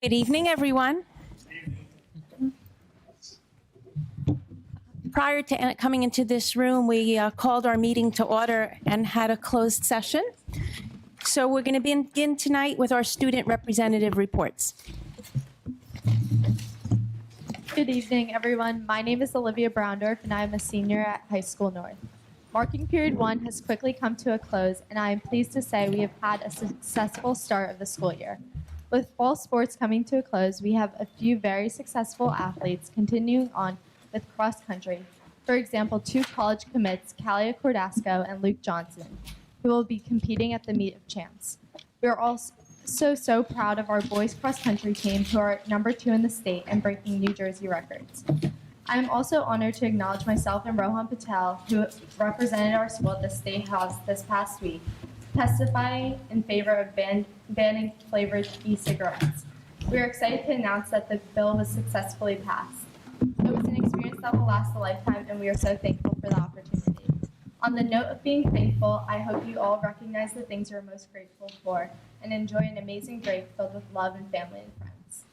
Good evening, everyone. Prior to coming into this room, we called our meeting to order and had a closed session. So we're going to begin tonight with our student representative reports. Good evening, everyone. My name is Olivia Browndorf, and I am a senior at High School North. Marking period 1 has quickly come to a close, and I am pleased to say we have had a successful start of the school year. With fall sports coming to a close, we have a few very successful athletes continuing on with cross country. For example, 2 college commits, Kalia Cordasco and Luke Johnson, who will be competing at the Meet of Champs. We are also so proud of our boys cross country team, who are number 2 in the state and breaking New Jersey records. I am also honored to acknowledge myself and Rohan Patel, who represented our school at the State House this past week, testifying in favor of banning flavored e-cigarettes. We are excited to announce that the bill was successfully passed. It was an experience that will last a lifetime, and we are so thankful for the opportunity. On the note of being thankful, I hope you all recognize the things you're most grateful for and enjoy an amazing break filled with love and family and friends.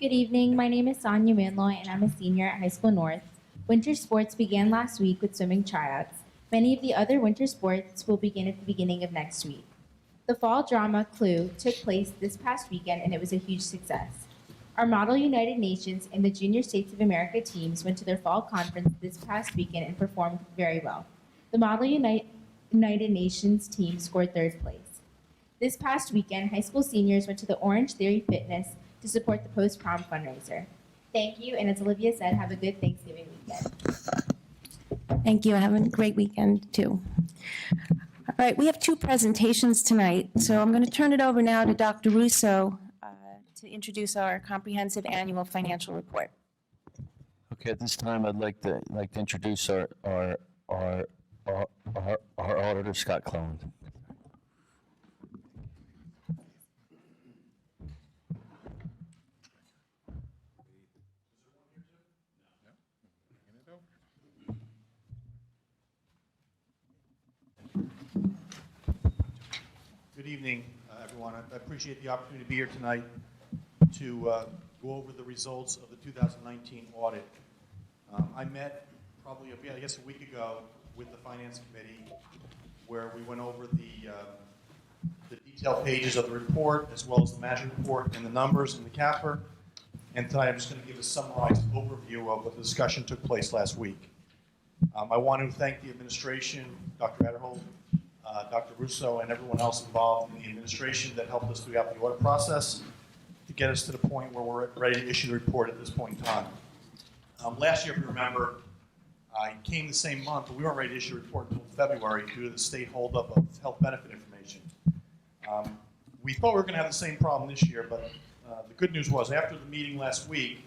Good evening. My name is Sonia Manloy, and I'm a senior at High School North. Winter sports began last week with swimming tryouts. Many of the other winter sports will begin at the beginning of next week. The fall drama Clue took place this past weekend, and it was a huge success. Our Model United Nations and the Junior States of America teams went to their fall conference this past weekend and performed very well. The Model United Nations team scored 3rd place. This past weekend, high school seniors went to the Orange Theory Fitness to support the post-prom fundraiser. Thank you, and as Olivia said, have a good Thanksgiving weekend. Thank you. Have a great weekend, too. All right, we have 2 presentations tonight, so I'm going to turn it over now to Dr. Russo to introduce our comprehensive annual financial report. Okay, at this time, I'd like to introduce our auditor, Scott Cleland. Good evening, everyone. I appreciate the opportunity to be here tonight to go over the results of the 2019 audit. I met probably, I guess, a week ago with the Finance Committee, where we went over the detailed pages of the report, as well as the management report and the numbers and the CAFR. And tonight I'm just going to give a summarized overview of what the discussion took place last week. I want to thank the administration, Dr. Adderhold, Dr. Russo, and everyone else involved in the administration that helped us throughout the audit process to get us to the point where we're ready to issue the report at this point in time. Last year, if you remember, it came the same month, but we weren't ready to issue a report until February due to the state holdup of health benefit information. We thought we were going to have the same problem this year, but the good news was after the meeting last week,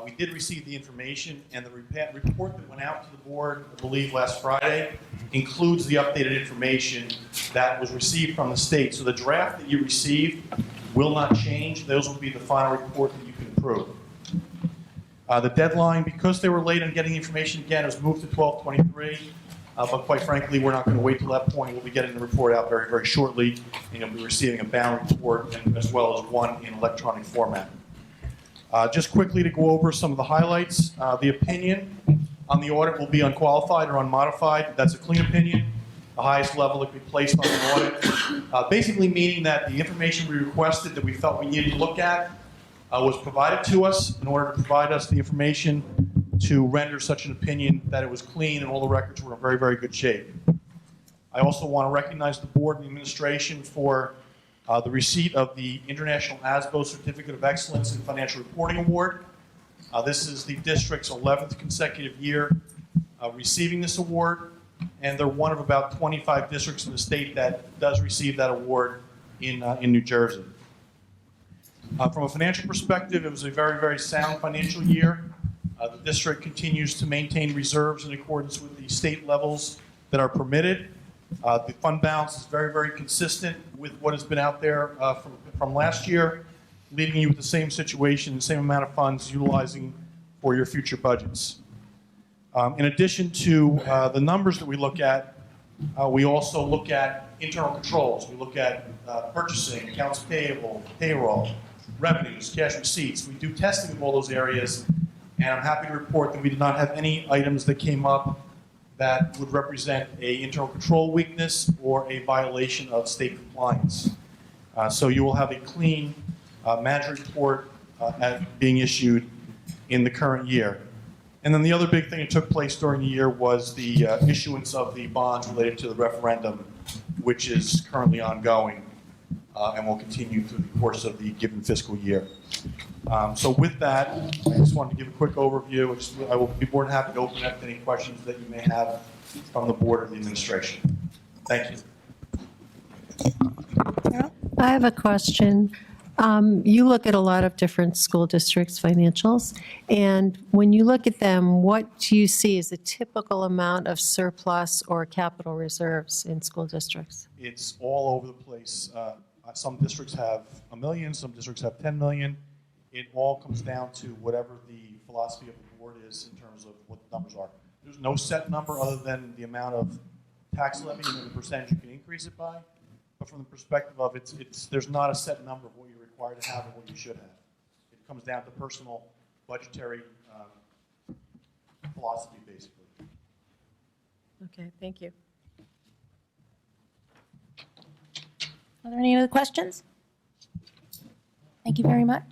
we did receive the information, and the report that went out to the board, I believe last Friday, includes the updated information that was received from the state. So the draft that you received will not change. Those will be the final report that you can approve. The deadline, because they were late on getting the information again, was moved to 12/23. But quite frankly, we're not going to wait till that point. We'll be getting the report out very, very shortly, and you'll be receiving a bound report as well as one in electronic format. Just quickly to go over some of the highlights. The opinion on the audit will be unqualified or unmodified. That's a clean opinion, the highest level that could be placed on the audit. Basically meaning that the information we requested that we felt we needed to look at was provided to us in order to provide us the information to render such an opinion that it was clean and all the records were in very, very good shape. I also want to recognize the board and the administration for the receipt of the International ASBO Certificate of Excellence in Financial Reporting Award. This is the district's 11th consecutive year receiving this award, and they're one of about 25 districts in the state that does receive that award in New Jersey. From a financial perspective, it was a very, very sound financial year. The district continues to maintain reserves in accordance with the state levels that are permitted. The fund balance is very, very consistent with what has been out there from last year, leaving you with the same situation, the same amount of funds utilizing for your future budgets. In addition to the numbers that we look at, We also look at internal controls. We look at purchasing, accounts payable, payroll, revenues, cash receipts. We do testing of all those areas, and I'm happy to report that we did not have any items that came up that would represent a internal control weakness or a violation of state compliance. So you will have a clean management report being issued in the current year. And then the other big thing that took place during the year was the issuance of the bonds related to the referendum, which is currently ongoing and will continue through the course of the given fiscal year. So with that, I just wanted to give a quick overview. I will be more than happy to open up to any questions that you may have from the board or the administration. Thank you. I have a question. You look at a lot of different school districts' financials, and when you look at them, what do you see as a typical amount of surplus or capital reserves in school districts? It's all over the place. Some districts have $1 million, some districts have 10 million. It all comes down to whatever the philosophy of the board is in terms of what the numbers are. There's no set number other than the amount of tax levy and the percentage you can increase it by. But from the perspective of there's not a set number of what you're required to have and what you should have. It comes down to personal budgetary philosophy, basically. Okay, thank you. Are there any other questions? Thank you very much.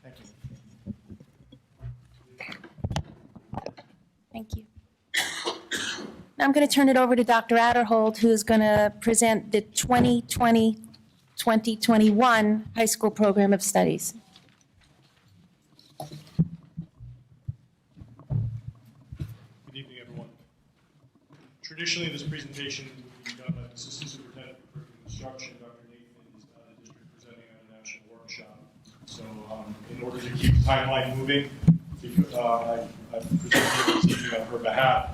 Thank you. Thank you. Now I'm going to turn it over to Dr. Adderhold, who's going to present the 2020-2021 high school program of studies. Good evening, everyone. Traditionally, this presentation would be done by the Assistant Superintendent for Curriculum Instruction. Dr. Nathan is out of the district presenting at a national workshop. So in order to keep the timeline moving, I present this evening on her behalf.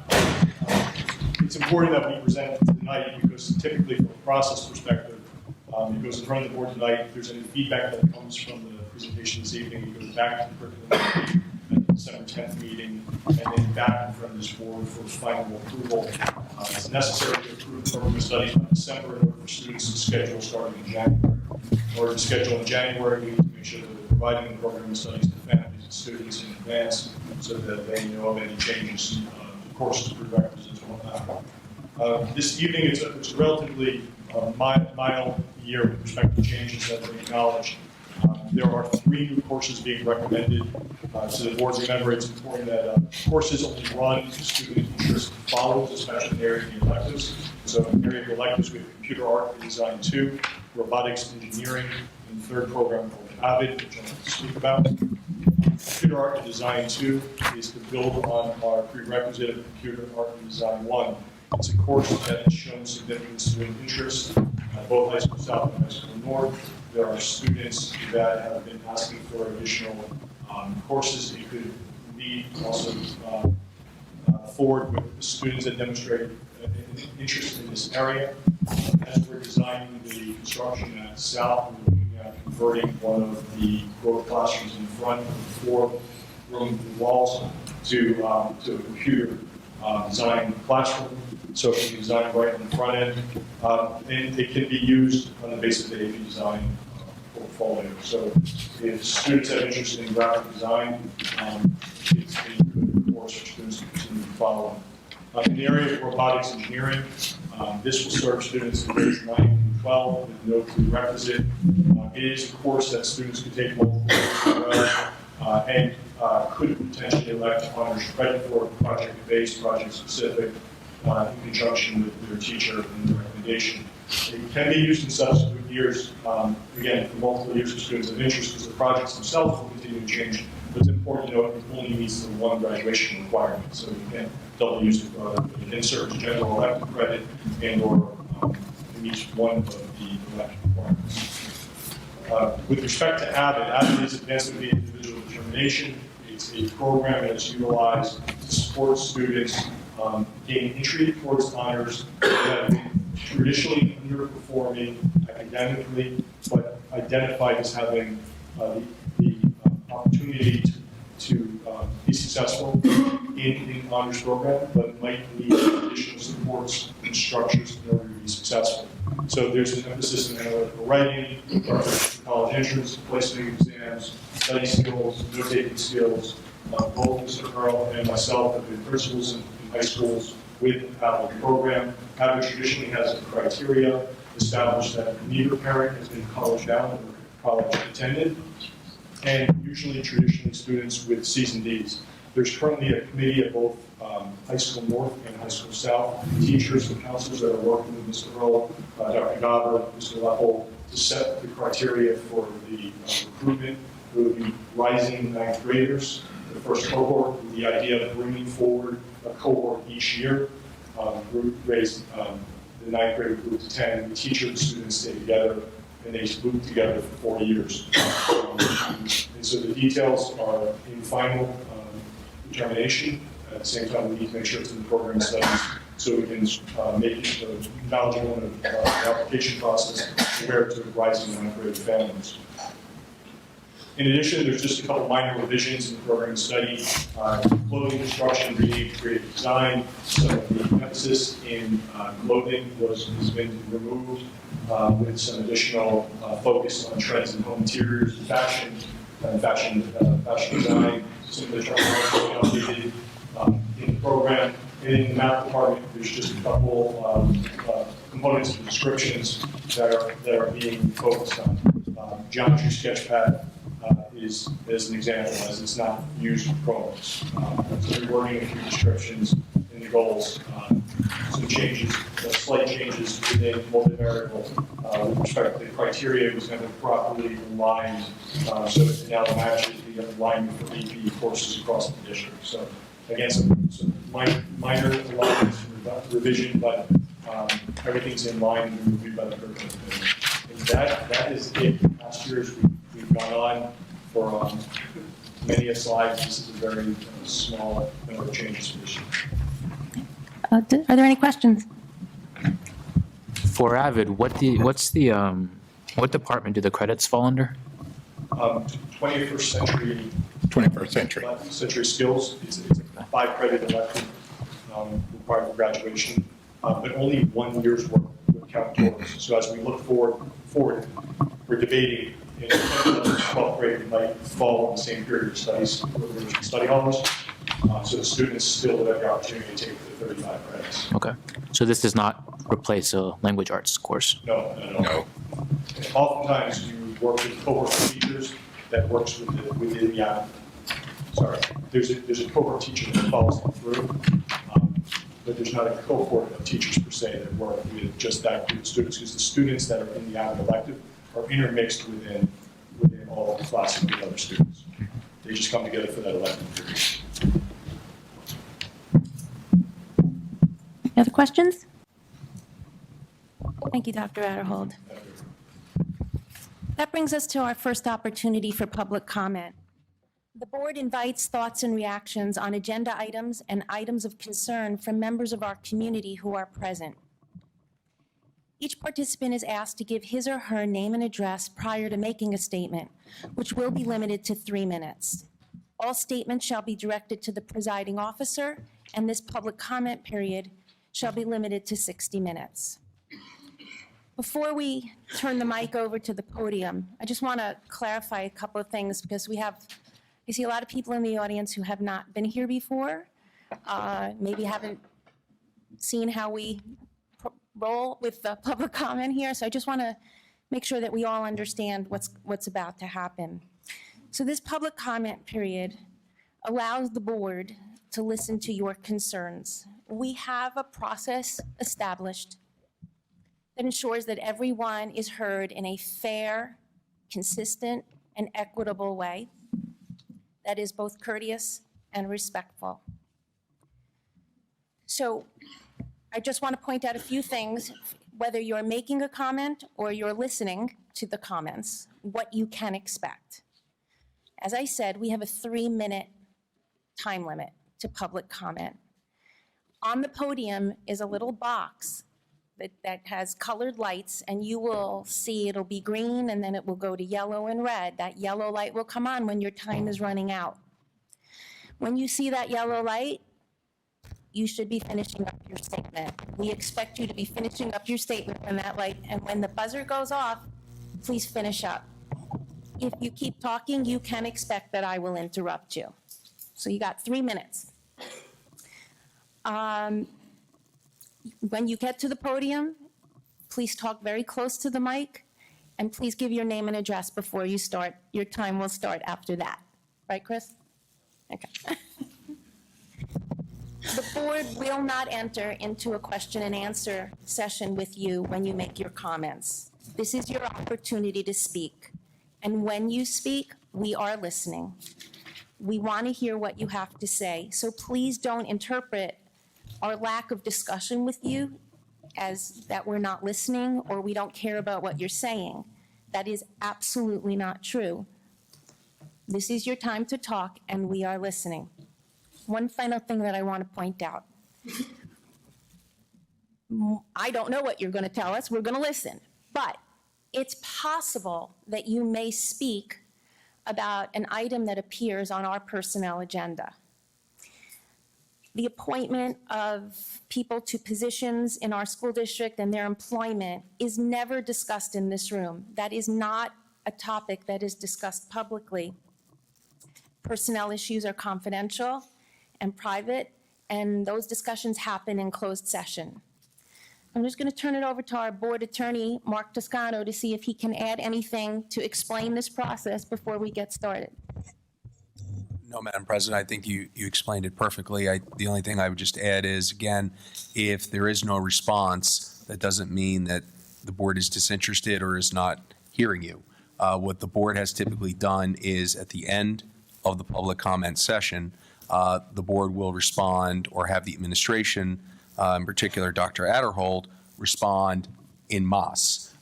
It's important that we present tonight because typically from a process perspective, it goes in front of the board tonight. If there's any feedback that comes from the presentation this evening, it goes back to the curriculum committee at the December 10th meeting, and then back in front of this board for final approval. It's necessary to approve the program of studies by December in order for students to schedule starting in January. In order to schedule in January, we need to make sure that we're providing the program of studies to families and students in advance so that they know of any changes to courses, prerequisites, and whatnot. This evening, it's a relatively mild year with respect to changes that we acknowledge. There are 3 new courses being recommended. So the board, remember, it's important that courses only run if student interest follows, especially in the area of the electives. So in the area of the electives, we have Computer Art and Design 2, Robotics Engineering, and the 3rd program called AVID, which I'm going to speak about. Computer Art and Design 2 is to build on our prerequisite of Computer Art and Design 1. It's a course that has shown significant student interest at both High School South and High School North. There are students that have been asking for additional courses. It could lead also forward with students that demonstrate an interest in this area. As we're designing the construction at South, we're looking at converting one of the growth classrooms in front of the 4-room walls to a computer design classroom. So it can be designed right in the front end, and it can be used on the basis of the AP design portfolio. So if students have interest in graphic design, it's a good course for students to continue to follow. In the area of robotics engineering, this will serve students in grades 9 through 12 with no prerequisite. It is a course that students can take multiple years in a row, and could potentially elect honors credit for project-based, project-specific, in conjunction with their teacher and their recommendation. It can be used in subsequent years, again, for multiple years for students of interest, because the projects themselves will continue to change. But it's important to note it only meets the 1 graduation requirement, so you can't double use it. It can serve as general elective credit and/or it meets 1 of the elective requirements. With respect to AVID is Advancement Via Individual Determination. It's a program that is utilized to support students gain entry towards honors that have been traditionally underperforming academically, but identified as having the opportunity to be successful in the honors program, but might need additional supports and structures in order to be successful. So there's an emphasis in analytical writing, college entrance, placement exams, study skills, note-taking skills. Both Mr. Earl and myself have been principals in high schools with the Pathway program. Pathway traditionally has a criteria established that neither parent has been college bound or college attended, and usually traditionally students with C's and D's. There's currently a committee at both High School North and High School South, teachers and counselors that are working with Mr. Earl, Dr. Gabba, Mr. Leppel, to set the criteria for the recruitment. It would be rising ninth graders, the first cohort, with the idea of bringing forward a cohort each year, raise the ninth grade group to 10, the teacher and the students stay together, and they loop together for 4 years. And so the details are in final determination. At the same time, we need to make sure it's in the program studies so we can make it knowledgeable in the application process compared to rising ninth grade families. In addition, there's just a couple minor revisions in the program study. Clothing construction, reading, creative design. Some of the emphasis in clothing has been removed with some additional focus on trends in home interiors and fashion design. Some of the terminology updated in the program. And in the math department, there's just a couple components and descriptions that are being focused on. Geometry sketchpad is an example, as it's not used for programs. So we're working a few descriptions in the goals, some changes, slight changes within multivariable with respect to the criteria was never properly aligned, so it now matches the alignment for AP courses across the district. So again, some minor alignments revision, but everything's in line and reviewed by the curriculum committee. And that is it. Past years we've gone on for many a slide. This is a very small number of changes for this year. Are there any questions? For Avid, what department do the credits fall under? 21st century. 21st century. Skills. It's a 5-credit elective required for graduation, but only 1 year's work would count towards. So as we look forward, we're debating in 12th grade it might fall in the same period of studies, study halls. So the students still would have the opportunity to take the 35 credits. Okay. So this does not replace a language arts course? No. Oftentimes you work with cohort teachers that works within the applicant. Sorry, there's a cohort teacher that follows them through, but there's not a cohort of teachers per se that work with just that group of students, because the students that are in the Avid elective are intermixed within all the classes with other students. They just come together for that elective period. Any other questions? Thank you, Dr. Adderhold. That brings us to our first opportunity for public comment. The board invites thoughts and reactions on agenda items and items of concern from members of our community who are present. Each participant is asked to give his or her name and address prior to making a statement, which will be limited to 3 minutes. All statements shall be directed to the presiding officer, and this public comment period shall be limited to 60 minutes. Before we turn the mic over to the podium, I just want to clarify a couple of things, because I see a lot of people in the audience who have not been here before, maybe haven't seen how we roll with the public comment here. So I just want to make sure that we all understand what's about to happen. So this public comment period allows the board to listen to your concerns. We have a process established that ensures that everyone is heard in a fair, consistent, and equitable way that is both courteous and respectful. So I just want to point out a few things, whether you're making a comment or you're listening to the comments, what you can expect. As I said, we have a 3-minute time limit to public comment. On the podium is a little box that has colored lights, and you will see it'll be green and then it will go to yellow and red. That yellow light will come on when your time is running out. When you see that yellow light, you should be finishing up your statement. We expect you to be finishing up your statement when that light, and when the buzzer goes off, please finish up. If you keep talking, you can expect that I will interrupt you. So you got 3 minutes. When you get to the podium, please talk very close to the mic, and please give your name and address before you start. Your time will start after that. Right, Chris? Okay. The board will not enter into a question and answer session with you when you make your comments. This is your opportunity to speak. And when you speak, we are listening. We want to hear what you have to say. So please don't interpret our lack of discussion with you as that we're not listening or we don't care about what you're saying. That is absolutely not true. This is your time to talk, and we are listening. One final thing that I want to point out. I don't know what you're going to tell us. We're going to listen. But it's possible that you may speak about an item that appears on our personnel agenda. The appointment of people to positions in our school district and their employment is never discussed in this room. That is not a topic that is discussed publicly. Personnel issues are confidential and private, and those discussions happen in closed session. I'm just going to turn it over to our board attorney, Mark Toscano, to see if he can add anything to explain this process before we get started. No, Madam President, I think you explained it perfectly. The only thing I would just add is, again, if there is no response, that doesn't mean that the board is disinterested or is not hearing you. What the board has typically done is at the end of the public comment session, the board will respond or have the administration, in particular Dr. Adderhold, respond en masse.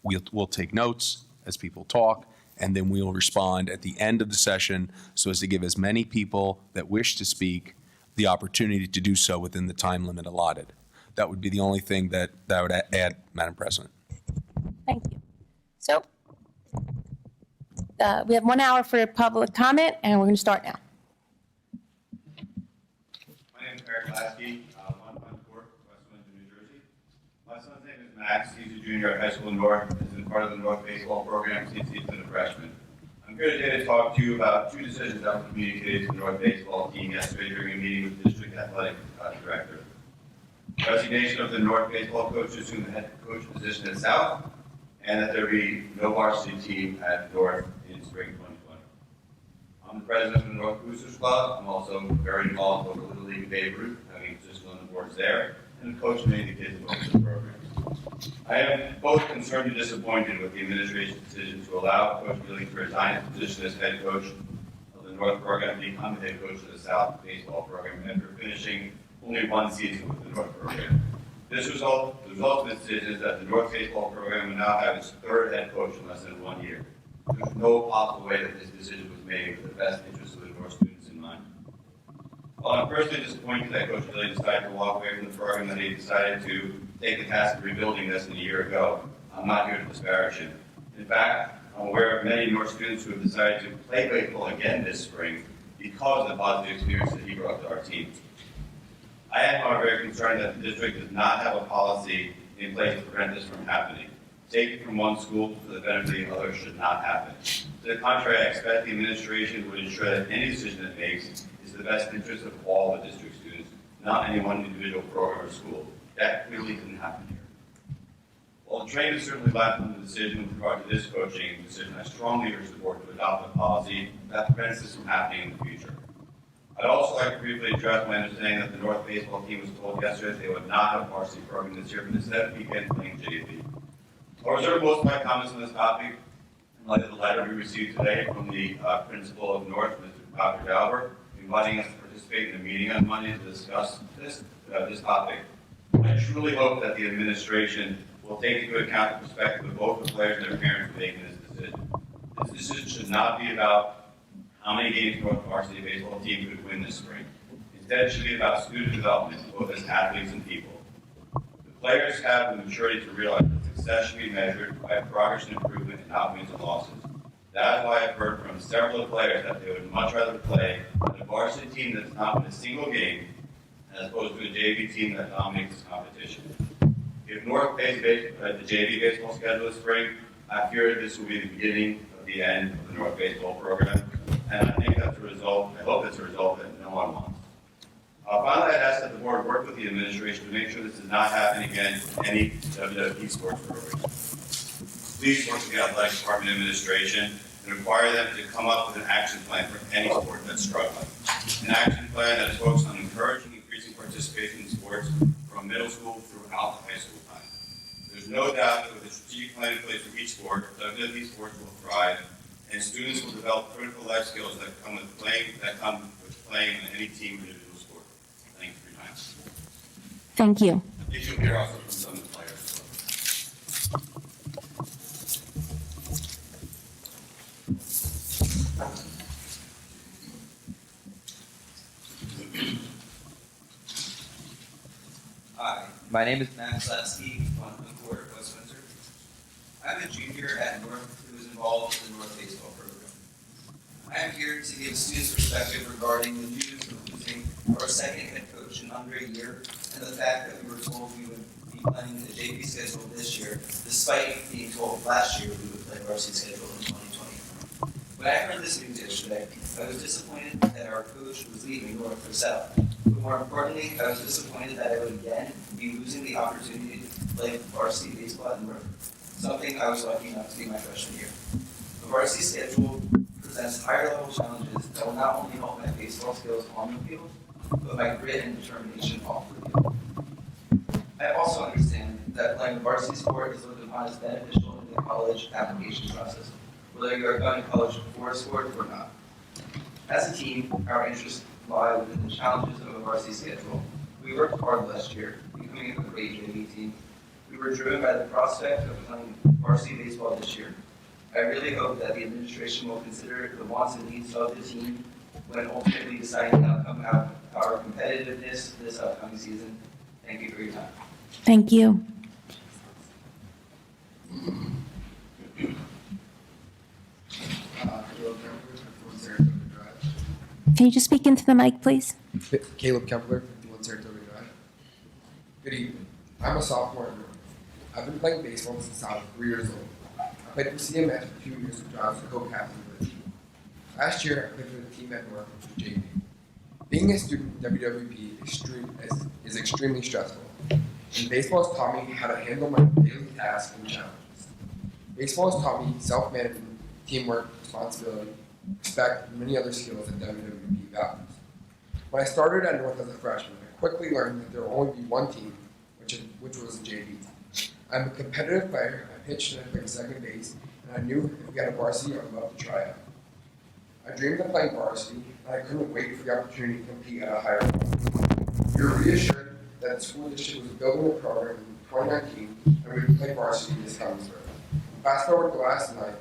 We'll take notes as people talk, and then we'll respond at the end of the session so as to give as many people that wish to speak the opportunity to do so within the time limit allotted. That would be the only thing that I would add, Madam President. Thank you. So we have 1 hour for public comment, and we're going to start now. My name is Eric Lasky, 114 West Windsor, New Jersey. My son's name is Max. He's a junior at high school in North. He's been part of the North baseball program since he's been a freshman. I'm here today to talk to you about 2 decisions that were communicated to the North baseball team yesterday during a meeting with the district athletic director. Resignation of the North baseball coach to assume the head coach position at South, and that there be no varsity team at North in spring 2020. I'm the president of the North Boosters Club. I'm also very involved with the Little League Babe Ruth, having a position on the boards there, and coach many of the kids in both of the programs. I am both concerned and disappointed with the administration's decision to allow Coach Gilling to resign his position as head coach of the North program to become the head coach of the South baseball program after finishing only 1 season with the North program. The result of this decision is that the North baseball program will now have its 3rd head coach in less than 1 year. There's no possible way that this decision was made with the best interests of the North students in mind. While I'm personally disappointed that Coach Gilly decided to walk away from the program, that he decided to take the task of rebuilding this a year ago, I'm not here to disparage him. In fact, I'm aware of many North students who have decided to play baseball again this spring because of the positive experience that he brought to our team. I am, however, very concerned that the district does not have a policy in place to prevent this from happening. Taking from one school for the benefit of the other should not happen. To the contrary, I expect the administration would ensure that any decision it makes is the best interest of all the district students, not any one individual program or school. That clearly didn't happen here. While the train is certainly left on the decision with regard to this coaching decision, I strongly urge the board to adopt a policy that prevents this from happening in the future. I'd also like to briefly address my understanding that the North baseball team was told yesterday that they would not have a varsity program this year, but instead begin playing JV. I'll reserve most of my comments on this topic in light of the letter we received today from the principal of North, Mr. Dr. Dauber, inviting us to participate in a meeting on Monday to discuss this topic. I truly hope that the administration will take into account the perspective of both the players and their parents in making this decision. This decision should not be about how many games North varsity baseball team could win this spring. Instead, it should be about student development, both as athletes and people. The players have the maturity to realize that success should be measured by progress and improvement and not wins and losses. That's why I've heard from several players that they would much rather play with a varsity team that's not won a single game as opposed to a JV team that dominates this competition. If North plays the JV baseball schedule this spring, I fear this will be the beginning of the end of the North baseball program, and I think that's a result, I hope that's a result that no one wants. Finally, I'd ask that the board work with the administration to make sure this does not happen again in any WWE sports program. Please work with the athletic department administration and require them to come up with an action plan for any sport that's struggling. An action plan that is focused on encouraging and increasing participation in sports from middle school throughout the high school time. There's no doubt that with a strategic plan in place for each sport, WWE sports will thrive, and students will develop critical life skills that come with playing on any team or individual sport. Thank you for your time. Thank you. I think you'll hear also from some of the players as well. Hi, my name is Matt Slapsky, on Court, West Windsor. I'm a junior at North who is involved in the North baseball program. I am here to give students perspective regarding the news of losing our second head coach in under a year and the fact that we were told we would be playing the JV schedule this year, despite being told last year we would play varsity schedule in 2020. When I heard this news yesterday, I was disappointed that our coach was leaving North for South. But more importantly, I was disappointed that I would again be losing the opportunity to play varsity baseball at North, something I was lucky enough to be my freshman year. The varsity schedule presents higher level challenges that will not only help my baseball skills on the field, but my grit and determination off the field. I also understand that playing a varsity sport is looked upon as beneficial in the college application process, whether you are going to college for a sport or not. As a team, our interests lie within the challenges of a varsity schedule. We worked hard last year, becoming a great JV team. We were driven by the prospect of playing varsity baseball this year. I really hope that the administration will consider the wants and needs of the team when ultimately deciding the outcome of our competitiveness this upcoming season. Thank you for your time. Thank you. Can you just speak into the mic, please? Caleb Kempler, 51 Saratoga Drive. Good evening. I'm a sophomore at North. I've been playing baseball since I was 3 years old. I played for CMS for 2 years, which I was the co-captain of the team. Last year, I played for the team at North, which was JV. Being a student in WWP is extremely stressful, and baseball has taught me how to handle my daily tasks and challenges. Baseball has taught me self-management, teamwork, responsibility, respect, and many other skills that WWP values. When I started at North as a freshman, I quickly learned that there will only be one team, which was the JV team. I'm a competitive player. I pitched and I played second base, and I knew if we had a varsity, I would love to try out. I dreamed of playing varsity, and I couldn't wait for the opportunity to compete at a higher level. We were reassured that the school district was building a program in 2019, and we would play varsity this coming spring. Fast forward to last night,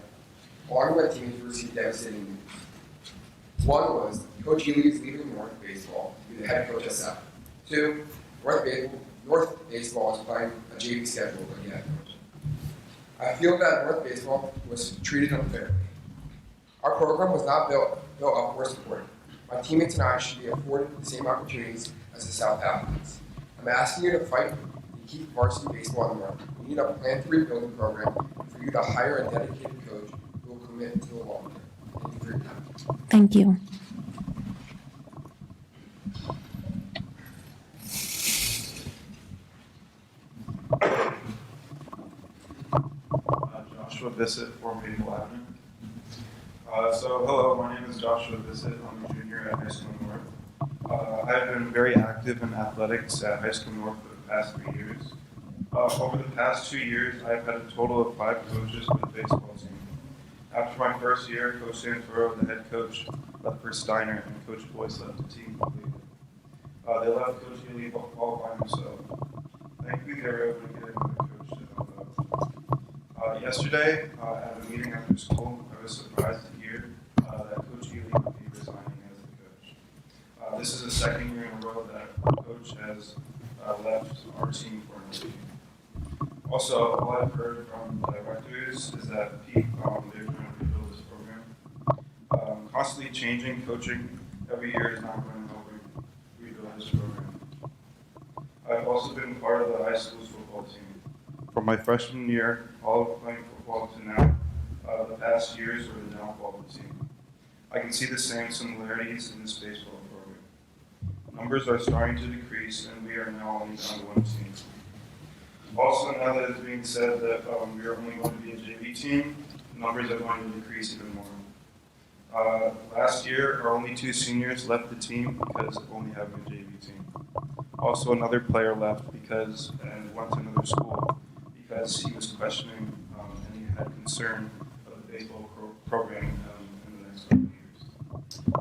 along with my teammates received devastating news. One was Coach Ely is leaving North Baseball to be the head coach at South. Two, North Baseball is playing a JV schedule again. I feel that North Baseball was treated unfairly. Our program was not built up or supported. My teammates and I should be afforded the same opportunities as the South athletes. I'm asking you to fight to keep varsity baseball in North. We need a plan to rebuild the program and for you to hire a dedicated coach who will commit to the long term. Thank you for your time. Thank you. Joshua Bissett, 4 Maple Avenue. Hello, my name is Joshua Bissett. I'm a junior at High School North. I've been very active in athletics at High School North for the past 3 years. Over the past 2 years, I've had a total of 5 coaches for the baseball team. After my first year, Coach Santoro, the head coach, left for Steiner, and Coach Boyce left the team completely. They left Coach Ely all by himself. Thankfully, they were able to get another coach to help out. Yesterday, at a meeting after school, I was surprised to hear that Coach Ely would be resigning as the coach. This is the second year in a row that our coach has left our team for another team. Also, what I've heard from the directors is that they're trying to rebuild this program changing coaching every year is not going to help rebuild this program. I've also been part of the high school's football team. From my freshman year, all of playing football to now, the past years were the downfall of the team. I can see the same similarities in this baseball program. Numbers are starting to decrease, and we are now only down to one team. Also, now that it's being said that we are only going to be a JV team, numbers are going to decrease even more. Last year, our only 2 seniors left the team because of only having a JV team. Also, another player left and went to another school because he was questioning and he had concern of the baseball program in the next couple of years.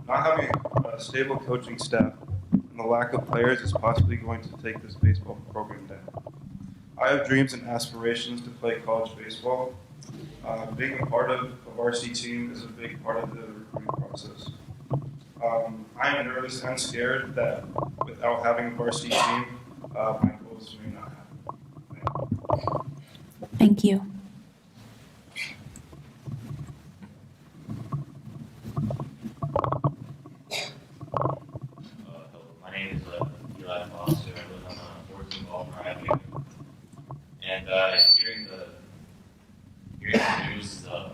Not having a stable coaching staff and the lack of players is possibly going to take this baseball program down. I have dreams and aspirations to play college baseball. Being a part of a varsity team is a big part of the recruiting process. I am nervous and scared that without having a varsity team, my goals may not happen. Thank you. Hello, my name is Eli Foster. I live on 14 Ball Avenue. And hearing the news of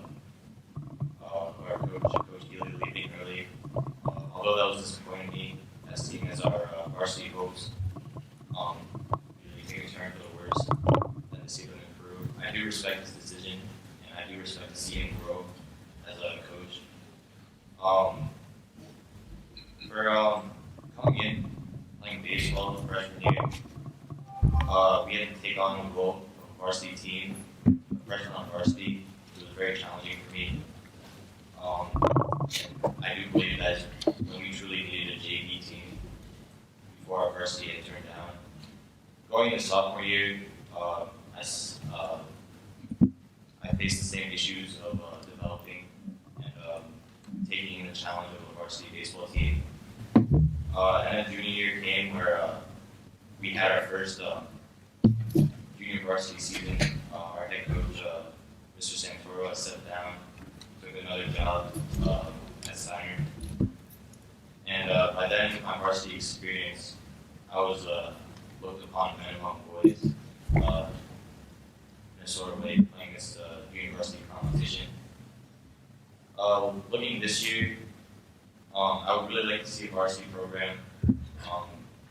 our coach Ely leaving early, although that was disappointing me as seeing as our varsity hopes really take a turn for the worse and to see them improve. I do respect his decision, and I do respect to see him grow as a coach. For coming in, playing baseball the freshman year, we had to take on a role of a varsity team, a freshman on varsity. It was very challenging for me. I do believe that when we truly needed a JV team before our varsity had turned down. Going into sophomore year, I faced the same issues of developing and taking the challenge of a varsity baseball team. And then junior year came where we had our first junior varsity season. Our head coach, Mr. Santoro, stepped down, took another job at Steiner. And by the end of my varsity experience, I was looked upon men among boys in a sort of way playing this university competition. Looking this year, I would really like to see a varsity program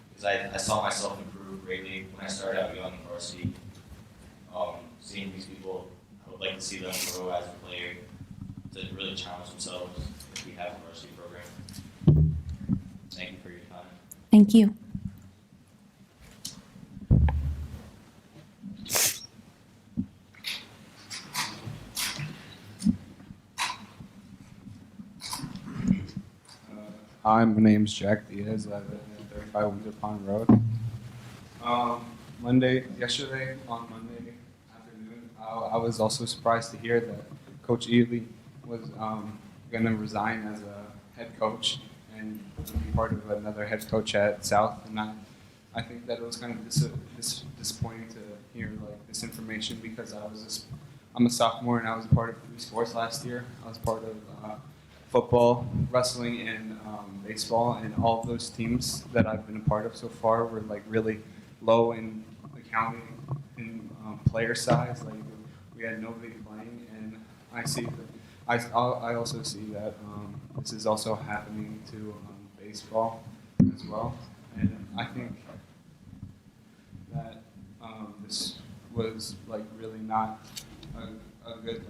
because I saw myself improve greatly when I started out young in varsity. Seeing these people, I would like to see them grow as a player to really challenge themselves if we have a varsity program. Thank you for your time. Thank you. Hi, my name's Jack Diaz. I live in 35 Windsor Pond Road. Yesterday on Monday afternoon, I was also surprised to hear that Coach Ely was going to resign as a head coach and be part of another head coach at South. And I think that it was kind of disappointing to hear like this information because I'm a sophomore and I was a part of 3 sports last year. I was part of football, wrestling, and baseball, and all of those teams that I've been a part of so far were like really low in the county in player size. Like we had nobody playing, and I also see that this is also happening to baseball as well, and I think that this was like really not a good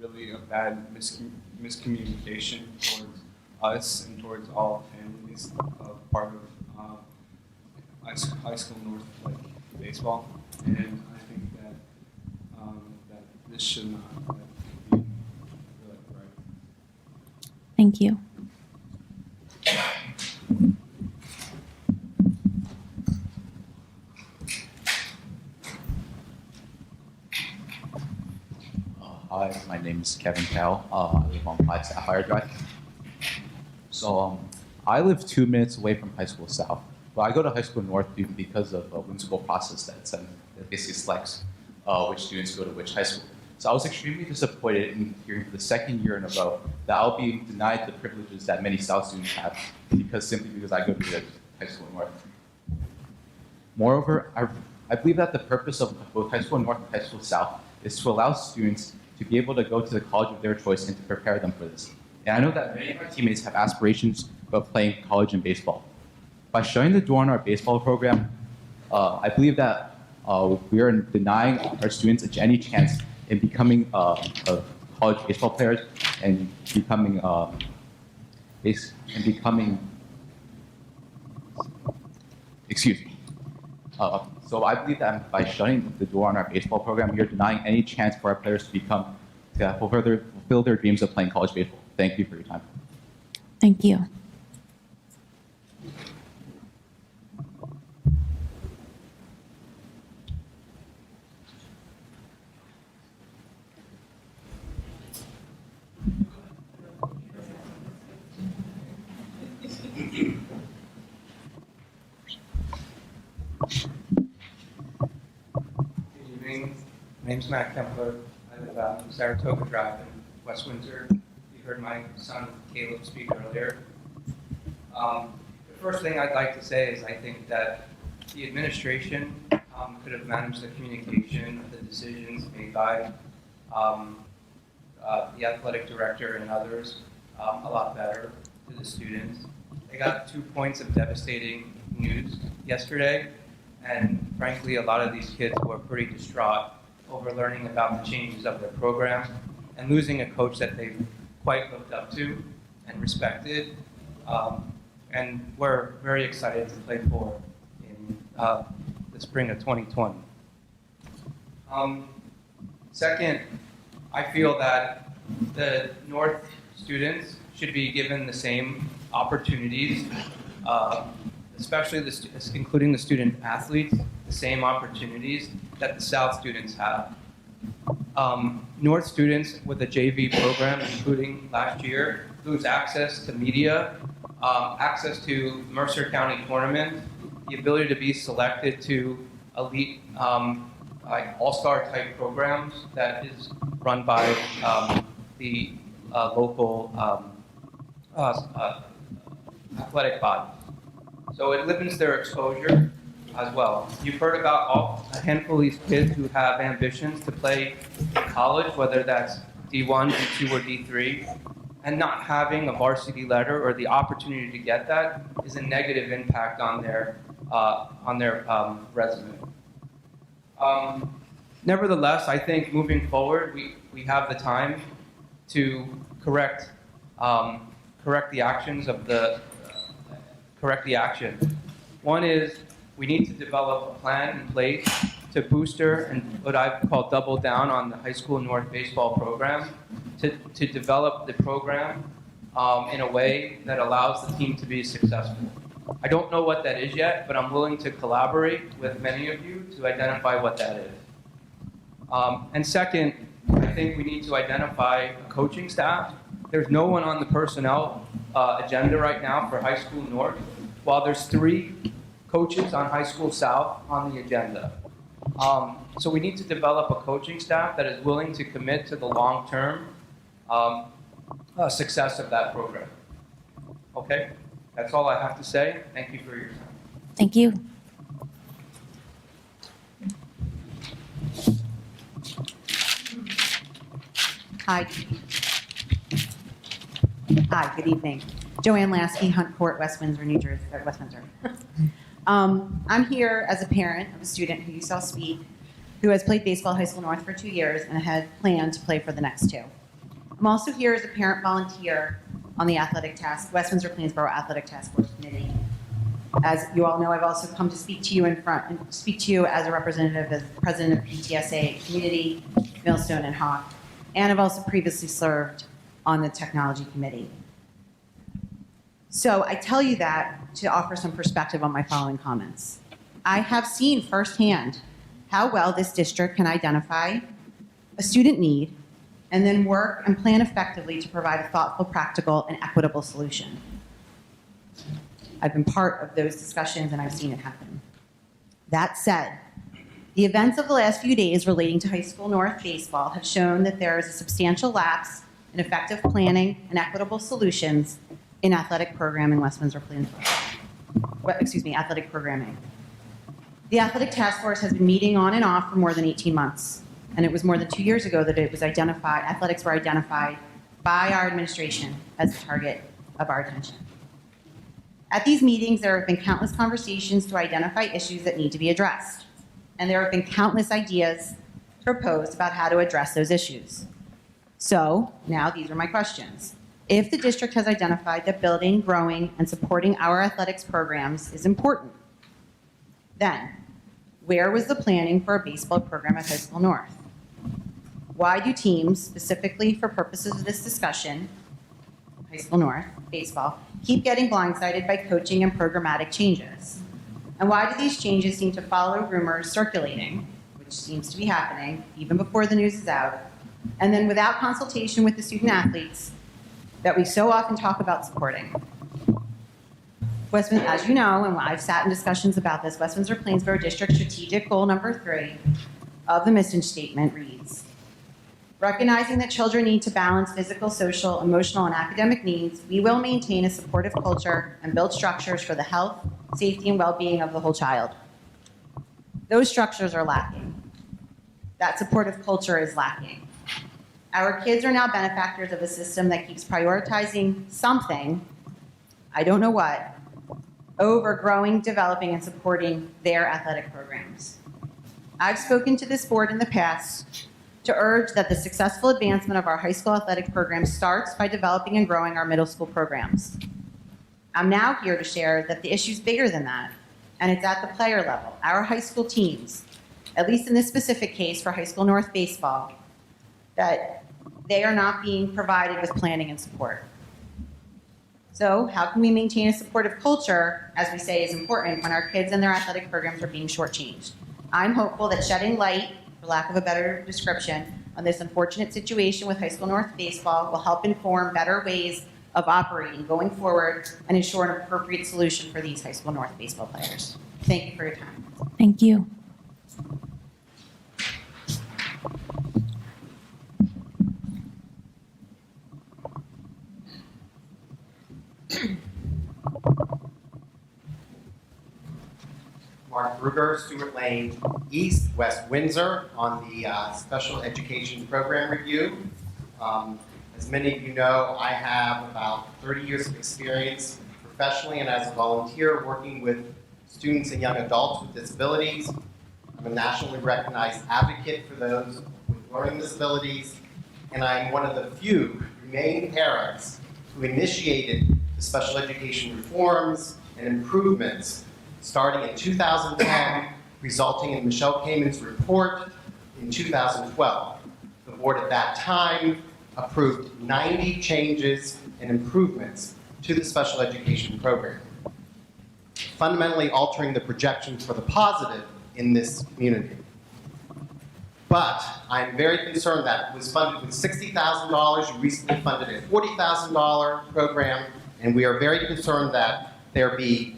really a bad miscommunication towards us and towards all families part of high school North baseball, and I think that that this should not be really right. Thank you. Hi, my name is Kevin Cowell. I live on 5 Sapphire Drive. So I live 2 minutes away from High School South, but I go to High School North because of a whimsical process that basically selects which students go to which high school. So I was extremely disappointed in hearing for the second year in a row that I'll be denied the privileges that many South students have simply because I go to the high school in North. Moreover, I believe that the purpose of both high school North and high school South is to allow students to be able to go to the college of their choice and to prepare them for this. And I know that many of my teammates have aspirations of playing college and baseball. By shutting the door on our baseball program, I believe that we are denying our students any chance in becoming college baseball players and becoming excuse me. So I believe that by shutting the door on our baseball program, we are denying any chance for our players to fulfill their dreams of playing college baseball. Thank you for your time. Thank you. Good evening. My name's Matt Kempler. I live out on Saratoga Drive in West Windsor. You heard my son Caleb speak earlier. The first thing I'd like to say is I think that the administration could have managed the communication of the decisions made by the athletic director and others a lot better to the students. They got 2 points of devastating news yesterday, and frankly, a lot of these kids were pretty distraught over learning about the changes of their program and losing a coach that they quite looked up to and respected, and we're very excited to play for in the spring of 2020. Second, I feel that the North students should be given the same opportunities, especially including the student athletes, the same opportunities that the South students have. North students with a JV program, including last year, lose access to media, access to Mercer County tournaments, the ability to be selected to elite all-star type programs that is run by the local athletic bodies. So it limits their exposure as well. You've heard about a handful of these kids who have ambitions to play in college, whether that's D1, D2, or D3, and not having a varsity letter or the opportunity to get that is a negative impact on their resume. Nevertheless, I think moving forward, we have the time to correct the actions of correct the action. One is we need to develop a plan in place to booster and what I call double down on the high school North baseball program, to develop the program in a way that allows the team to be successful. I don't know what that is yet, but I'm willing to collaborate with many of you to identify what that is. And second, I think we need to identify a coaching staff. There's no one on the personnel agenda right now for high school North, while there's 3 coaches on high school South on the agenda. So we need to develop a coaching staff that is willing to commit to the long-term success of that program. Okay, that's all I have to say. Thank you for your time. Thank you. Hi. Hi, good evening. Joanne Lasky, Hunt Court, West Windsor, New Jersey, West Windsor. I'm here as a parent of a student who you saw speak, who has played baseball at High School North for 2 years and had planned to play for the next 2. I'm also here as a parent volunteer on the West Windsor-Plainsboro Athletic Task Force Committee. As you all know, I've also come to speak to you as a representative, as president of PTSA Community, Millstone, and Hawk, and I've also previously served on the technology committee. So I tell you that to offer some perspective on my following comments. I have seen firsthand how well this district can identify a student need and then work and plan effectively to provide a thoughtful, practical, and equitable solution. I've been part of those discussions and I've seen it happen. That said, The events of the last few days relating to High School North baseball have shown that there is a substantial lapse in effective planning and equitable solutions in athletic programming West Windsor-Plainsboro. Athletic programming. The athletic task force has been meeting on and off for more than 18 months, and it was more than 2 years ago that athletics were identified by our administration as the target of our attention. At these meetings, there have been countless conversations to identify issues that need to be addressed, and there have been countless ideas proposed about how to address those issues. So, now these are my questions. If the district has identified that building, growing, and supporting our athletics programs is important, then where was the planning for a baseball program at High School North? Why do teams, specifically for purposes of this discussion, High School North baseball, keep getting blindsided by coaching and programmatic changes? And why do these changes seem to follow rumors circulating, which seems to be happening even before the news is out, and then without consultation with the student athletes that we so often talk about supporting? As you know, and I've sat in discussions about this, West Windsor-Plainsboro District Strategic Goal number 3 of the mission statement reads, recognizing that children need to balance physical, social, emotional, and academic needs, we will maintain a supportive culture and build structures for the health, safety, and well-being of the whole child. Those structures are lacking. That supportive culture is lacking. Our kids are now benefactors of a system that keeps prioritizing something, I don't know what, over growing, developing, and supporting their athletic programs. I've spoken to this board in the past to urge that the successful advancement of our high school athletic program starts by developing and growing our middle school programs. I'm now here to share that the issue's bigger than that, and it's at the player level. Our high school teams, at least in this specific case for High School North baseball, that they are not being provided with planning and support. So how can we maintain a supportive culture, as we say is important, when our kids and their athletic programs are being shortchanged? I'm hopeful that shedding light, for lack of a better description, on this unfortunate situation with High School North baseball will help inform better ways of operating going forward and ensure an appropriate solution for these High School North baseball players. Thank you for your time. Thank you. Mark Ruger, Stewart Lane East, West Windsor, on the Special Education Program Review. As many of you know, I have about 30 years of experience professionally and as a volunteer working with students and young adults with disabilities. I'm a nationally recognized advocate for those with learning disabilities, and I'm one of the few remaining parents who initiated the special education reforms and improvements starting in 2010, resulting in Michelle Kamen's report in 2012. The board at that time approved 90 changes and improvements to the special education program, fundamentally altering the projections for the positive in this community. But I'm very concerned that it was funded with $60,000. You recently funded a $40,000 program, and we are very concerned that there be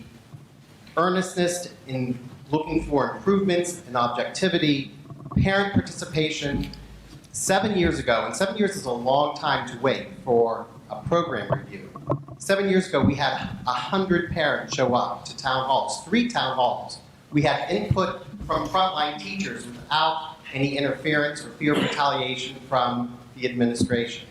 earnestness in looking for improvements in objectivity, parent participation. 7 years ago, and 7 years is a long time to wait for a program review. 7 years ago, we had 100 parents show up to town halls, 3 town halls. We had input from frontline teachers without any interference or fear of retaliation from the administration.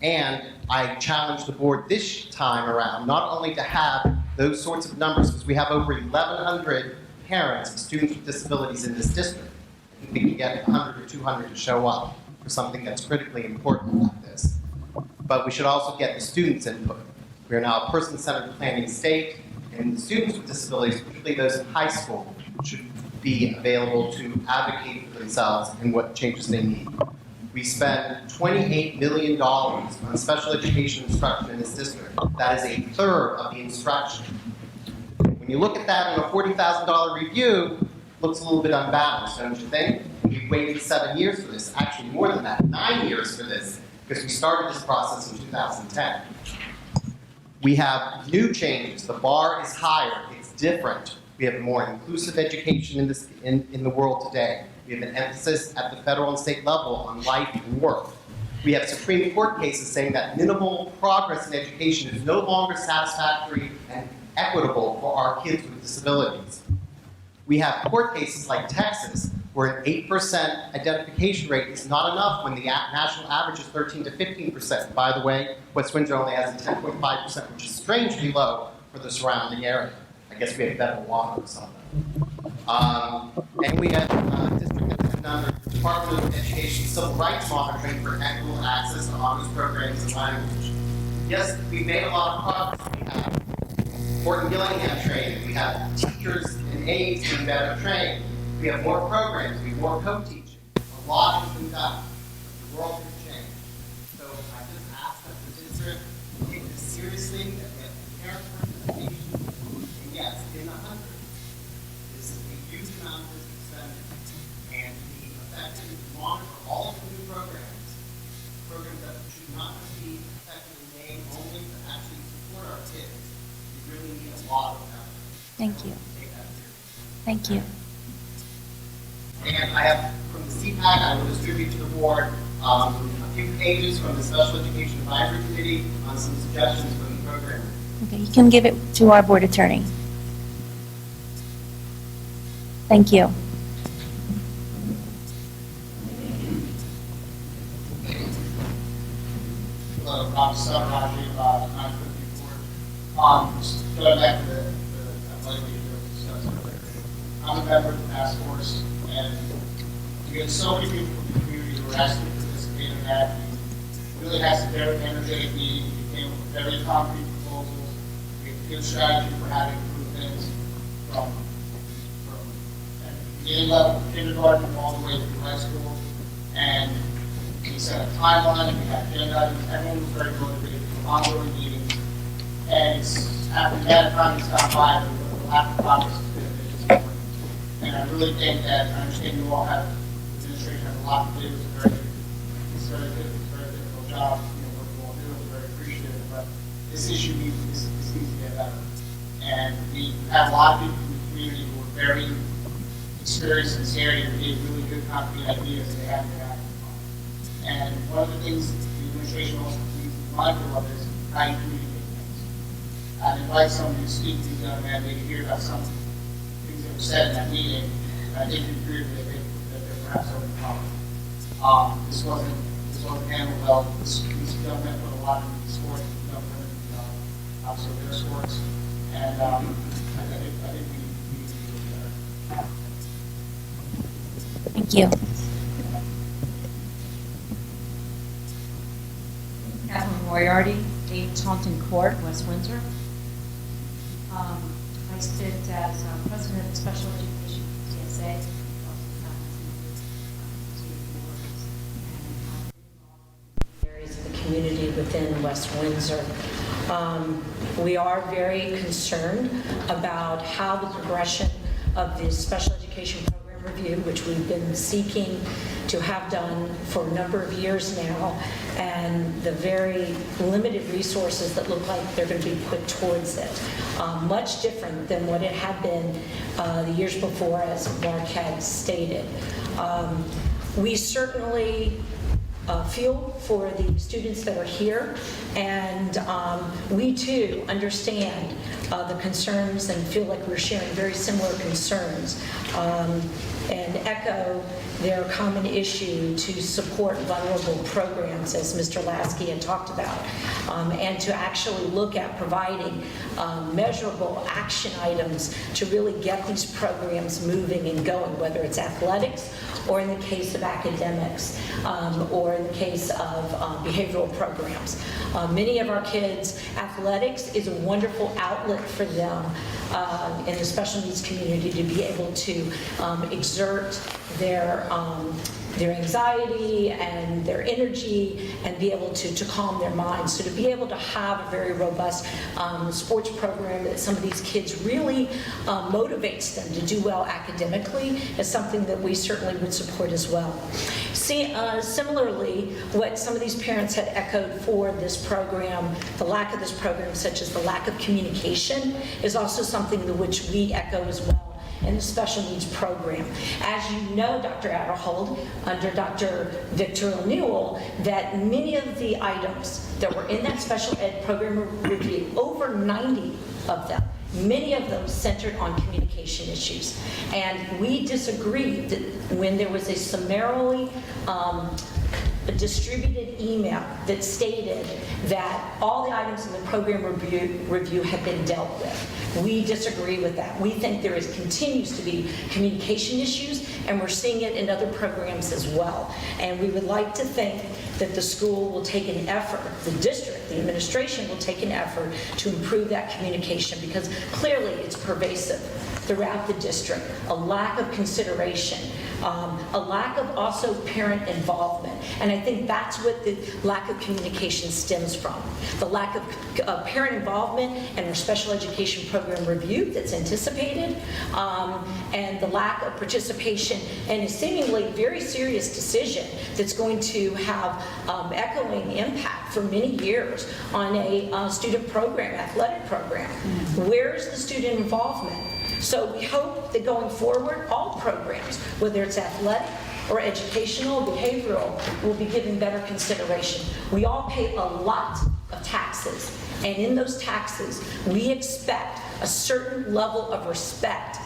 And I challenged the board this time around not only to have those sorts of numbers, because we have over 1,100 parents of students with disabilities in this district. I think we can get 100 or 200 to show up for something that's critically important like this. But we should also get the students' input. We are now a person-centered planning state, and the students with disabilities, particularly those in high school, should be available to advocate for themselves and what changes they need. We spend $28 million on special education instruction in this district. That is a third of the instruction. When you look at that in a $40,000 review, it looks a little bit unbalanced, don't you think? We waited 7 years for this, actually more than that, 9 years for this, because we started this process in 2010. We have new changes. The bar is higher. It's different We have more inclusive education in the world today. We have an emphasis at the federal and state level on life and work. We have Supreme Court cases saying that minimal progress in education is no longer satisfactory and equitable for our kids with disabilities. We have court cases like Texas, where an 8% identification rate is not enough when the national average is 13 to 15%. By the way, West Windsor only has a 10.5%, which is strangely low for the surrounding area. I guess we have better water or something. And we have district and under Department of Education civil rights monitoring for equitable access to honors programs and language. Yes, we've made a lot of progress. We have Morton Gillingham training. We have teachers and aides being better trained. We have more programs. We have more co-teaching. A lot has been done. The world has changed. So I just ask that the district take this seriously, that we have parent representation. And yes, in the hundreds, this is a huge amount of expenditure. And to be effective and to monitor all of the new programs that should not just be effective in name only, but actually support our kids. We really need a lot of effort. Thank you. Take that seriously. Thank you. And I have, from the CPAC, I will distribute to the board a few pages from the Special Education Advisory Committee on some suggestions for the program. Okay, you can give it to our board attorney. Thank you. Hello, I'm Sarraji, 954. Just going back to the athletic issue that was discussed earlier. I'm a member of the task force, and we had so many people from the community who were asking to participate in that. We really had some very energetic meeting. We came up with very concrete proposals. We had a good strategy for how to improve things from beginning level, kindergarten, all the way through high school. And we set a timeline, and we had agenda items. Everyone was very motivated for ongoing meetings. And after that time has gone by, the lack of progress has been a bit disappointing. And I really think that, I understand you all have, the administration has a lot to do. It's a very difficult job, what you all do, is very appreciative, but this issue needs to get better. And we have a lot of people in the community who are very experienced in this area and gave really good concrete ideas that they haven't been acting on. And one of the things the administration also needs to be mindful of is how you communicate things. I'd invite somebody to speak to the young man, maybe hear about some things that were said in that meeting. And I think you agree with it, that they're perhaps over the problem. This wasn't handled well. These young men put a lot into the sport, young women, obviously their sports. And I think we need to do better. Thank you. Catherine Moriarty, 8 Taunton Court, West Windsor. I sit as president of Special Education TSA. Areas of the community within West Windsor. We are very concerned about how the progression of the special education program review, which we've been seeking to have done for a number of years now, and the very limited resources that look like they're going to be put towards it. Much different than what it had been the years before, as Mark had stated. We certainly feel for the students that are here, and we too understand the concerns and feel like we're sharing very similar concerns, and echo their common issue to support vulnerable programs, as Mr. Lasky had talked about, and to actually look at providing measurable action items to really get these programs moving and going, whether it's athletics or in the case of academics, or in the case of behavioral programs. Many of our kids, athletics is a wonderful outlet for them in the special needs community to be able to exert their anxiety and their energy and be able to calm their minds. So to be able to have a very robust sports program that some of these kids really motivates them to do well academically is something that we certainly would support as well. Similarly, what some of these parents had echoed for this program, the lack of this program, such as the lack of communication, is also something which we echo as well in the special needs program. As you know, Dr. Adderhold, under Dr. Victor O'Neill, that many of the items that were in that special ed program review, over 90 of them, many of them centered on communication issues. And we disagreed that when there was a summarily a distributed email that stated that all the items in the program review have been dealt with. We disagree with that. We think there continues to be communication issues, and we're seeing it in other programs as well. And we would like to think that the school will take an effort, the district, the administration will take an effort to improve that communication, because clearly it's pervasive throughout the district. A lack of consideration, a lack of also parent involvement. And I think that's what the lack of communication stems from. The lack of parent involvement in our special education program review that's anticipated, and the lack of participation in a seemingly very serious decision that's going to have echoing impact for many years on a student program, athletic program. Where's the student involvement? So we hope that going forward, all programs, whether it's athletic or educational, behavioral, will be given better consideration. We all pay a lot of taxes, and in those taxes, we expect a certain level of respect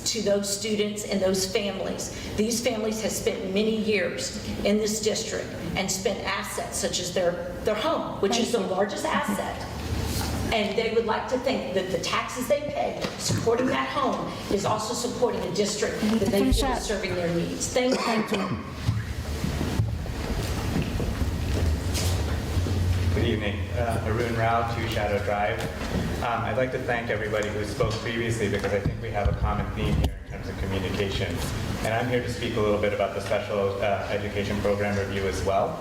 to those students and those families. These families have spent many years in this district and spent assets such as their home, which is the largest asset. And they would like to think that the taxes they pay supporting that home is also supporting a district that they feel is serving their needs. Thank you. Good evening. Arun Rao, 2 Shadow Drive. I'd like to thank everybody who spoke previously, because I think we have a common theme here in terms of communication. And I'm here to speak a little bit about the special education program review as well.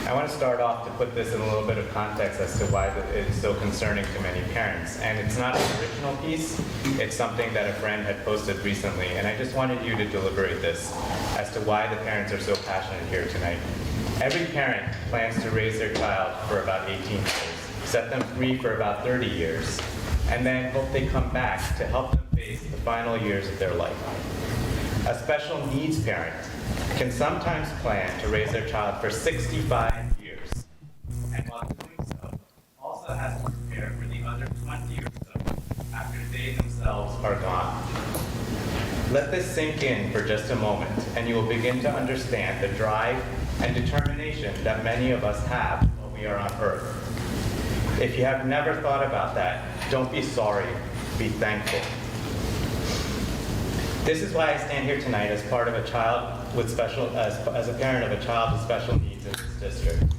I want to start off to put this in a little bit of context as to why it's so concerning to many parents. And it's not an original piece, it's something that a friend had posted recently. And I just wanted you to deliberate this as to why the parents are so passionate here tonight. Every parent plans to raise their child for about 18 years, set them free for about 30 years, and then hope they come back to help them face the final years of their life. A special needs parent can sometimes plan to raise their child for 65 years, and while doing so, also has to prepare for the other 20 or so after they themselves are gone. Let this sink in for just a moment, and you will begin to understand the drive and determination that many of us have while we are on Earth. If you have never thought about that, don't be sorry, be thankful. This is why I stand here tonight as part of a child with as a parent of a child with special needs in this district.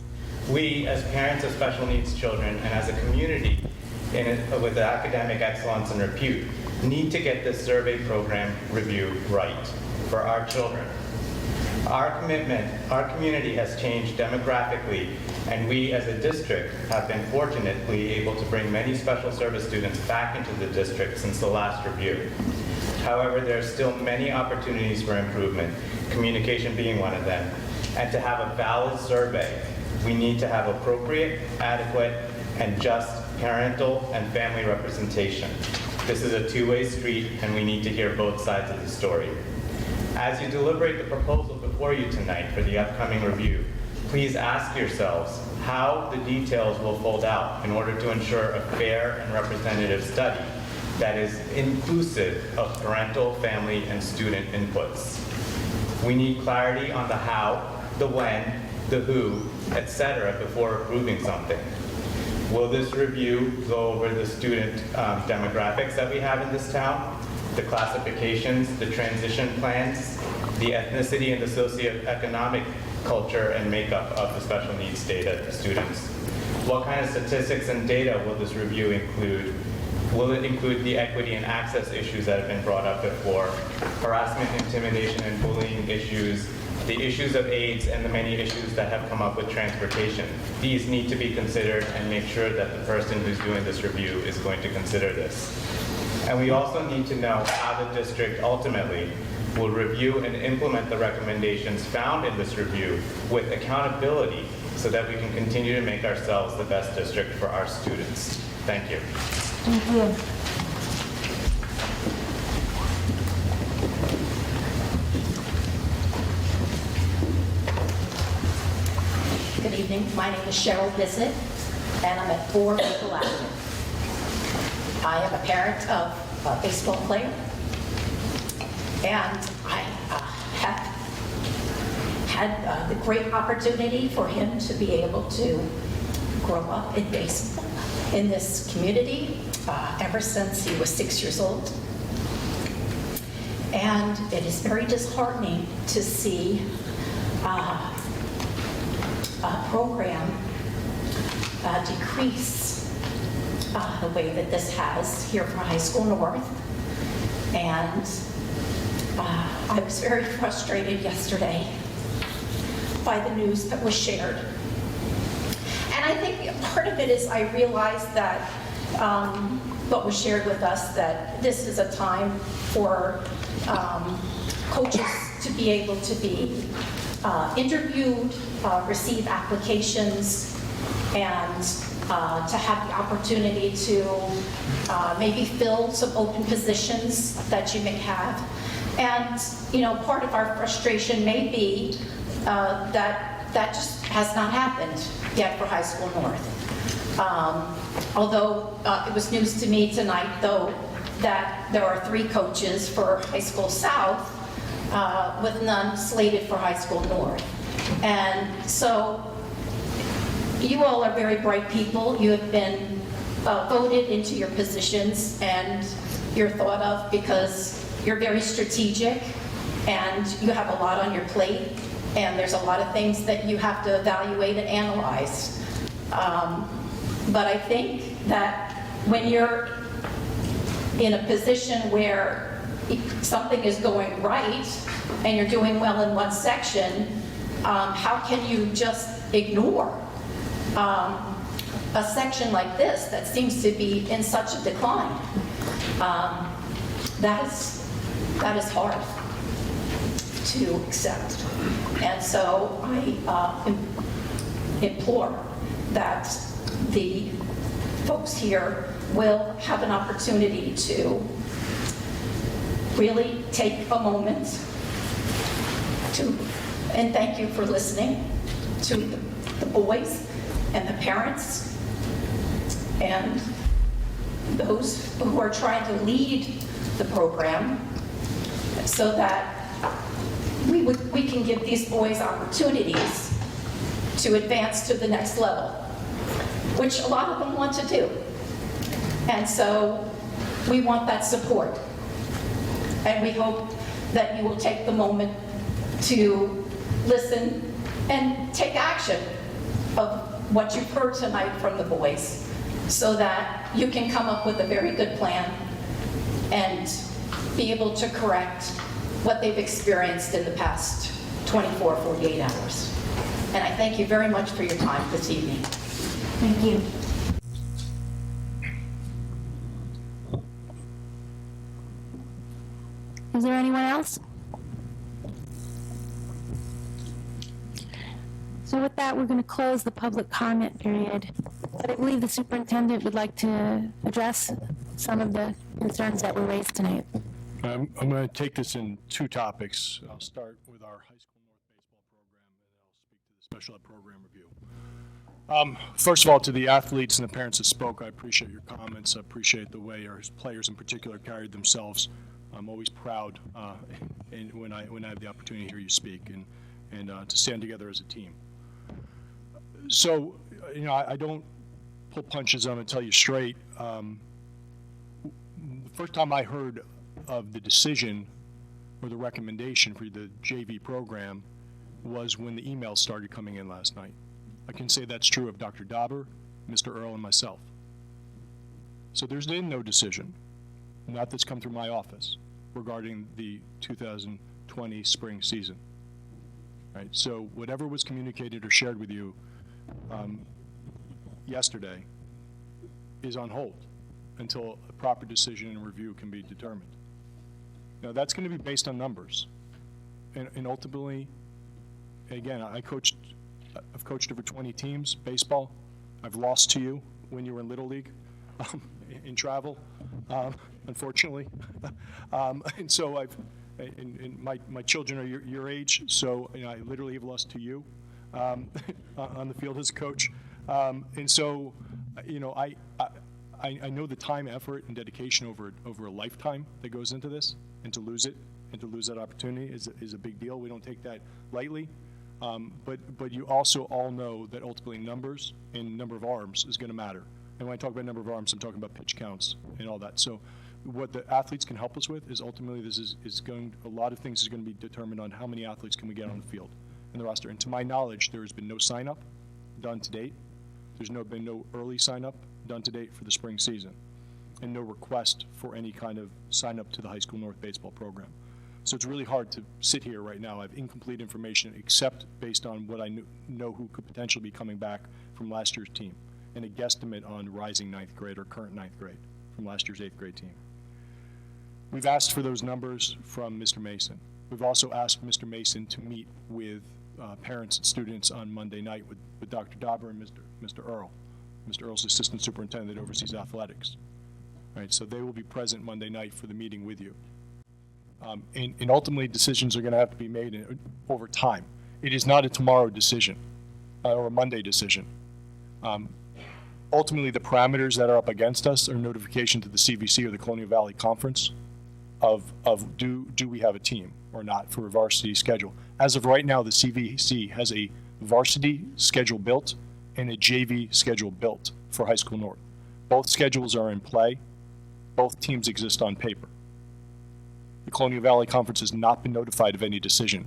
We, as parents of special needs children and as a community with academic excellence and repute, need to get this survey program review right for our children. Our community has changed demographically, and we as a district have been fortunately able to bring many special service students back into the district since the last review. However, there are still many opportunities for improvement, communication being one of them. And to have a valid survey, we need to have appropriate, adequate, and just parental and family representation. This is a two-way street, and we need to hear both sides of the story. As you deliberate the proposal before you tonight for the upcoming review, please ask yourselves how the details will fold out in order to ensure a fair and representative study that is inclusive of parental, family, and student inputs. We need clarity on the how, the when, the who, etc. before approving something. Will this review go over the student demographics that we have in this town, the classifications, the transition plans, the ethnicity and the socioeconomic culture and makeup of the special needs data students? What kind of statistics and data will this review include? Will it include the equity and access issues that have been brought up before, harassment, intimidation, and bullying issues, the issues of AIDS, and the many issues that have come up with transportation? These need to be considered, and make sure that the person who's doing this review is going to consider this. And we also need to know how the district ultimately will review and implement the recommendations found in this review with accountability so that we can continue to make ourselves the best district for our students. Thank you. Thank you. Good evening. My name is Cheryl Bissett, and I'm at 4 Maple Avenue. I am a parent of a baseball player, and I have had the great opportunity for him to be able to grow up in baseball in this community ever since he was 6 years old. And it is very disheartening to see a program decrease the way that this has here for High School North. And I was very frustrated yesterday by the news that was shared. And I think part of it is I realized that what was shared with us, that this is a time for coaches to be able to be interviewed, receive applications, and to have the opportunity to maybe fill some open positions that you may have. And, you know, part of our frustration may be that just has not happened yet for High School North. Although it was news to me tonight, though, that there are 3 coaches for High School South with none slated for High School North. And so you all are very bright people. You have been voted into your positions, and you're thought of because you're very strategic and you have a lot on your plate, and there's a lot of things that you have to evaluate and analyze. But I think that when you're in a position where something is going right and you're doing well in one section, how can you just ignore a section like this that seems to be in such a decline? That is hard to accept. And so I implore that the folks here will have an opportunity to really take a moment to, and thank you for listening to the boys and the parents and those who are trying to lead the program, so that we can give these boys opportunities to advance to the next level, which a lot of them want to do. And so we want that support. And we hope that you will take the moment to listen and take action of what you've heard tonight from the boys, so that you can come up with a very good plan and be able to correct what they've experienced in the past 24, 48 hours. And I thank you very much for your time this evening. Thank you. Is there anyone else? So with that, we're going to close the public comment period. But I believe the superintendent would like to address some of the concerns that were raised tonight. I'm going to take this in 2 topics. I'll start with our High School North baseball program, and then I'll speak to the special ed program review. First of all, to the athletes and the parents that spoke, I appreciate your comments. I appreciate the way our players in particular carried themselves. I'm always proud when I have the opportunity to hear you speak and to stand together as a team. So, you know, I don't pull punches. I'm going to tell you straight. The first time I heard of the decision or the recommendation for the JV program was when the emails started coming in last night. I can say that's true of Dr. Dauber, Mr. Earl, and myself. So there's been no decision, not that's come through my office, regarding the 2020 spring season. Right? So whatever was communicated or shared with you yesterday is on hold until a proper decision and review can be determined. Now, that's going to be based on numbers. And ultimately, again, I've coached over 20 teams, baseball. I've lost to you when you were in Little League, in travel, unfortunately. And so my children are your age, so I literally have lost to you on the field as a coach. And so, I know the time, effort, and dedication over a lifetime that goes into this, and to lose it, and to lose that opportunity is a big deal. We don't take that lightly. But you also all know that ultimately numbers and number of arms is going to matter. And when I talk about number of arms, I'm talking about pitch counts and all that. So what the athletes can help us with is ultimately a lot of things is going to be determined on how many athletes can we get on the field in the roster. And to my knowledge, there has been no sign up done to date. There's been no early sign up done to date for the spring season, and no request for any kind of sign up to the High School North baseball program. So it's really hard to sit here right now. I have incomplete information, except based on what I know who could potentially be coming back from last year's team, and a guesstimate on rising ninth grade or current ninth grade from last year's eighth grade team. We've asked for those numbers from Mr. Mason. We've also asked Mr. Mason to meet with parents and students on Monday night with Dr. Dauber and Mr. Earl. Mr. Earl's assistant superintendent that oversees athletics. Right, so they will be present Monday night for the meeting with you. And ultimately, decisions are going to have to be made over time. It is not a tomorrow decision or a Monday decision. Ultimately, the parameters that are up against us are notification to the CVC or the Colonial Valley Conference of do we have a team or not for a varsity schedule. As of right now, the CVC has a varsity schedule built and a JV schedule built for High School North. Both schedules are in play. Both teams exist on paper. The Colonial Valley Conference has not been notified of any decision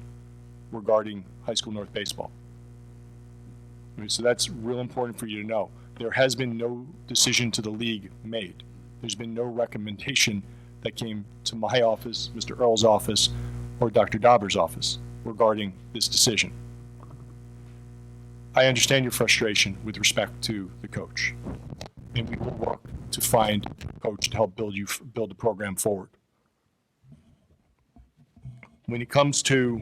regarding High School North baseball. So that's real important for you to know. There has been no decision to the league made. There's been no recommendation that came to my office, Mr. Earl's office, or Dr. Dauber's office regarding this decision. I understand your frustration with respect to the coach, and we will work to find a coach to help build the program forward. When it comes to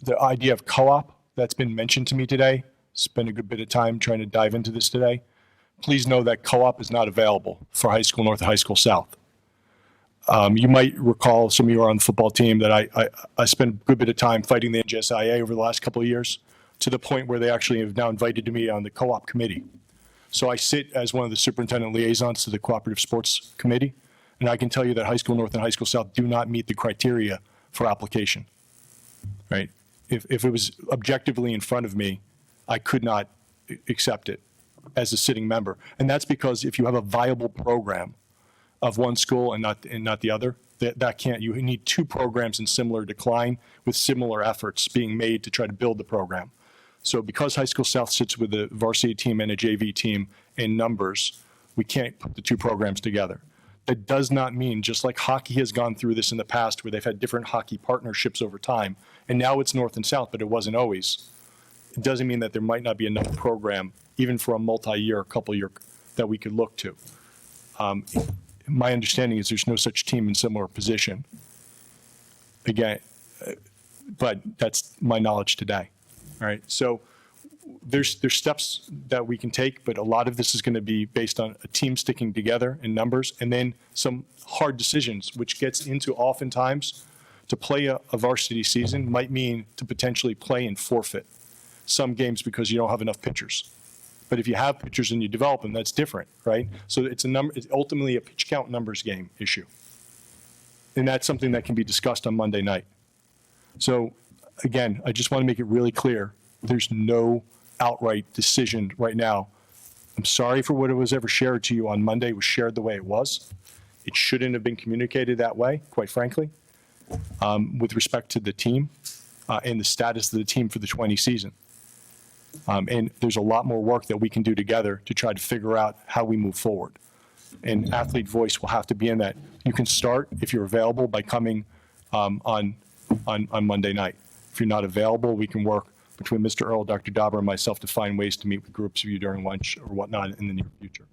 the idea of co-op that's been mentioned to me today, spent a good bit of time trying to dive into this today. Please know that co-op is not available for High School North and High School South. You might recall, some of you are on the football team, that I spent a good bit of time fighting the NJSIA over the last couple of years, to the point where they actually have now invited me on the co-op committee. So I sit as one of the superintendent liaisons to the Cooperative Sports Committee, and I can tell you that High School North and High School South do not meet the criteria for application, right? If it was objectively in front of me, I could not accept it as a sitting member. And that's because if you have a viable program of one school and not the other, that can't, you need two programs in similar decline with similar efforts being made to try to build the program. So because High School South sits with a varsity team and a JV team in numbers, we can't put the two programs together. That does not mean, just like hockey has gone through this in the past where they've had different hockey partnerships over time, and now it's North and South, but it wasn't always. It doesn't mean that there might not be enough program, even for a multi-year, couple-year, that we could look to. My understanding is there's no such team in similar position. Again, but that's my knowledge today. All right, so there's steps that we can take, but a lot of this is going to be based on a team sticking together in numbers, and then some hard decisions, which gets into oftentimes to play a varsity season might mean to potentially play and forfeit some games because you don't have enough pitchers. But if you have pitchers and you develop them, that's different, right? So it's ultimately a pitch count numbers game issue. And that's something that can be discussed on Monday night. So again, I just want to make it really clear. There's no outright decision right now. I'm sorry for what was ever shared to you on Monday was shared the way it was. It shouldn't have been communicated that way, quite frankly, with respect to the team and the status of the team for the 20 season. And there's a lot more work that we can do together to try to figure out how we move forward. And athlete voice will have to be in that. You can start, if you're available, by coming on Monday night. If you're not available, we can work between Mr. Earl, Dr. Dauber, and myself to find ways to meet with groups of you during lunch or whatnot in the near future.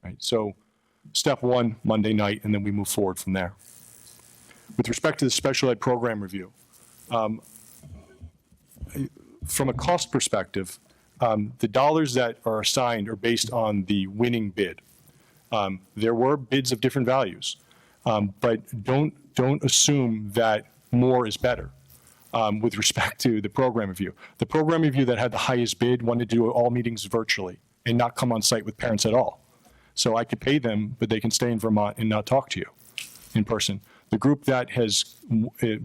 Right. So step one, Monday night, and then we move forward from there. With respect to the special ed program review, from a cost perspective, the dollars that are assigned are based on the winning bid. There were bids of different values, but don't assume that more is better. With respect to the program review. The program review that had the highest bid wanted to do all meetings virtually and not come on site with parents at all. So I could pay them, but they can stay in Vermont and not talk to you in person. The group that has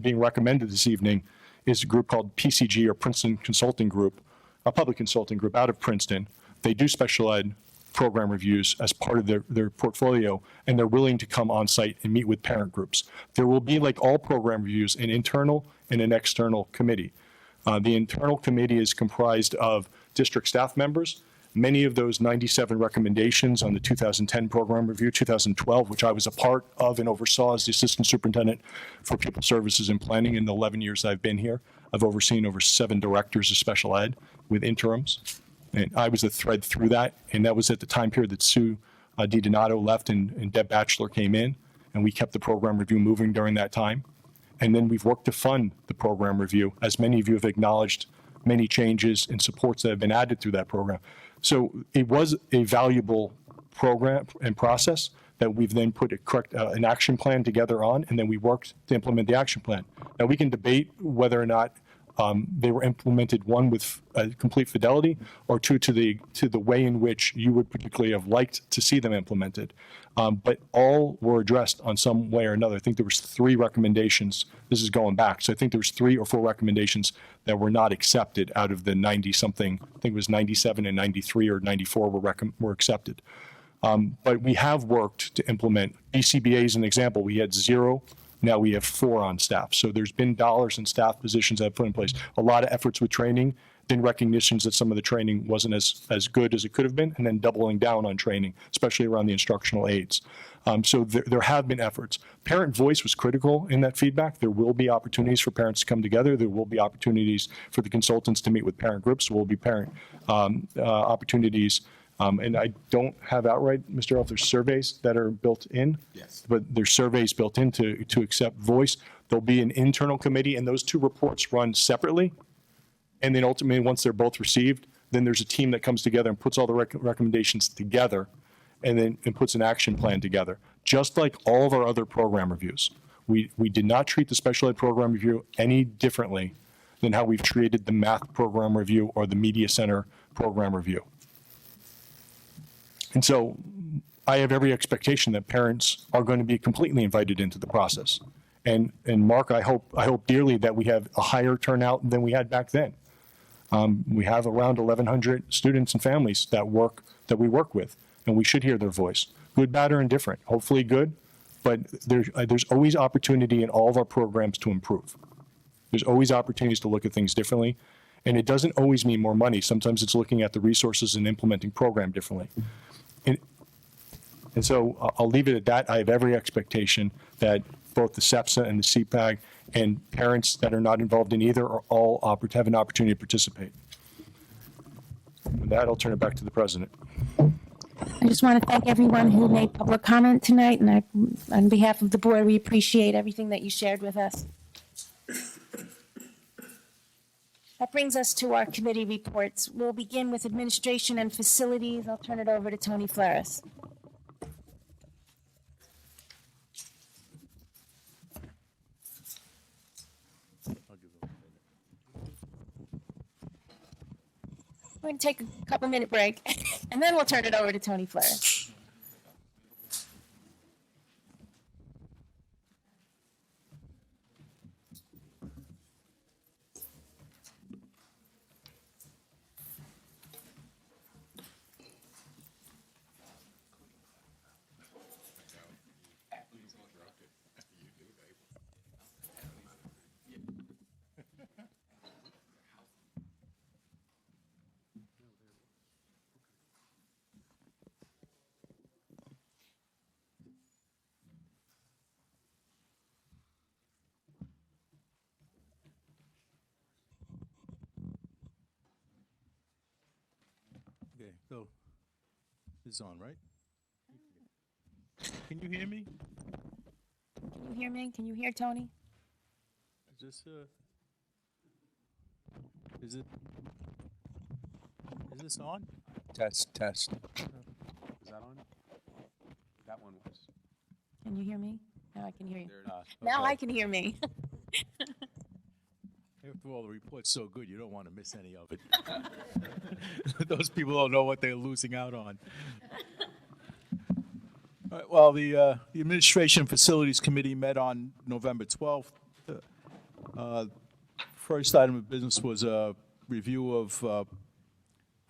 being recommended this evening is a group called PCG, or Princeton Consulting Group, a public consulting group out of Princeton. They do special ed program reviews as part of their portfolio, and they're willing to come on site and meet with parent groups. There will be, like all program reviews, an internal and an external committee. The internal committee is comprised of district staff members. Many of those 97 recommendations on the 2010 program review, 2012, which I was a part of and oversaw as the assistant superintendent for pupil services and planning in the 11 years I've been here. I've overseen over 7 directors of special ed with interims. And I was the thread through that, and that was at the time period that Sue DiDonato left and Deb Batchelor came in, and we kept the program review moving during that time. And then we've worked to fund the program review, as many of you have acknowledged many changes and supports that have been added through that program. So it was a valuable program and process that we've then put an action plan together on, and then we worked to implement the action plan. Now, we can debate whether or not they were implemented, one, with complete fidelity, or two, to the way in which you would particularly have liked to see them implemented. But all were addressed on some way or another. I think there was 3 recommendations. This is going back. So I think there was 3 or 4 recommendations that were not accepted out of the 90-something. I think it was 97 and 93 or 94 were accepted. But we have worked to implement BCBA as an example. We had 0. Now we have 4 on staff. So there's been dollars in staff positions that I've put in place. A lot of efforts with training, then recognitions that some of the training wasn't as good as it could have been, and then doubling down on training, especially around the instructional aids. So there have been efforts. Parent voice was critical in that feedback. There will be opportunities for parents to come together. There will be opportunities for the consultants to meet with parent groups. There will be parent opportunities. And I don't have outright, Mr. Elf, there's surveys that are built in. Yes. But there's surveys built in to accept voice. There'll be an internal committee, and those 2 reports run separately. And then ultimately, once they're both received, then there's a team that comes together and puts all the recommendations together and puts an action plan together. Just like all of our other program reviews. We did not treat the special ed program review any differently than how we've treated the math program review or the media center program review. And so I have every expectation that parents are going to be completely invited into the process. And Mark, I hope dearly that we have a higher turnout than we had back then. We have around 1,100 students and families that we work with, and we should hear their voice, good, bad, or indifferent. Hopefully good, but there's always opportunity in all of our programs to improve. There's always opportunities to look at things differently, and it doesn't always mean more money. Sometimes it's looking at the resources and implementing program differently. And so I'll leave it at that. I have every expectation that both the SEPSA and the CPAG and parents that are not involved in either are all have an opportunity to participate. With that, I'll turn it back to the president. I just want to thank everyone who made public comment tonight, and on behalf of the board, we appreciate everything that you shared with us. That brings us to our committee reports. We'll begin with administration and facilities. I'll turn it over to Tony Flaris. We're going to take a couple-minute break, and then we'll turn it over to Tony Flaris. Okay, so this is on, right? Can you hear me? Can you hear me? Can you hear Tony? Is this on? Test. Is that on? That one was. Can you hear me? Now I can hear you. Not. Now Okay. I can hear me. After all, the report's so good, you don't want to miss any of it. Those people don't know what they're losing out on. All right, well, the Administration and Facilities Committee met on November 12th. First item of business was a review of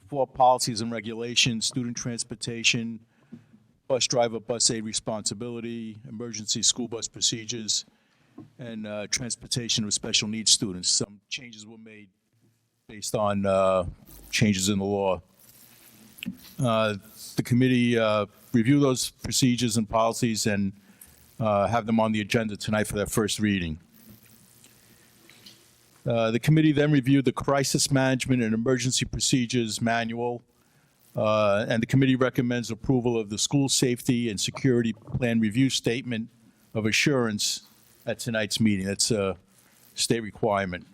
4 policies and regulations: student transportation, bus driver, bus aid responsibility, emergency school bus procedures, and transportation of special needs students. Some changes were made based on changes in the law. The committee reviewed those procedures and policies and have them on the agenda tonight for their first reading. The committee then reviewed the Crisis Management and Emergency Procedures Manual, and the committee recommends approval of the School Safety and Security Plan Review Statement of Assurance at tonight's meeting. That's a state requirement.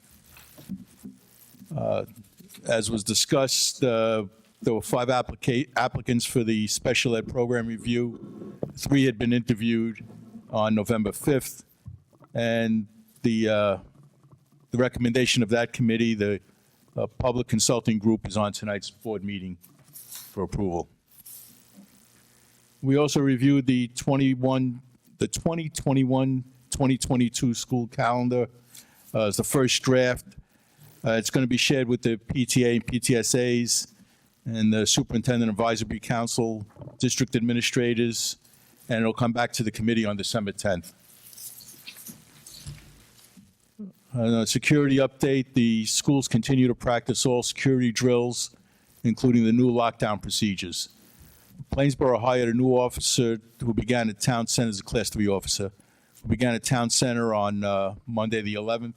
As was discussed, there were 5 applicants for the special ed program review. 3 had been interviewed on November 5th, and the recommendation of that committee, the public consulting group, is on tonight's board meeting for approval. We also reviewed the 2021-2022 school calendar as the first draft. It's going to be shared with the PTA and PTSAs and the Superintendent Advisory Council, district administrators, and it'll come back to the committee on December 10th. Security update: the schools continue to practice all security drills, including the new lockdown procedures. Plainsboro hired a new officer who began at Town Center as a Class 3 officer, who began at Town Center on Monday the 11th.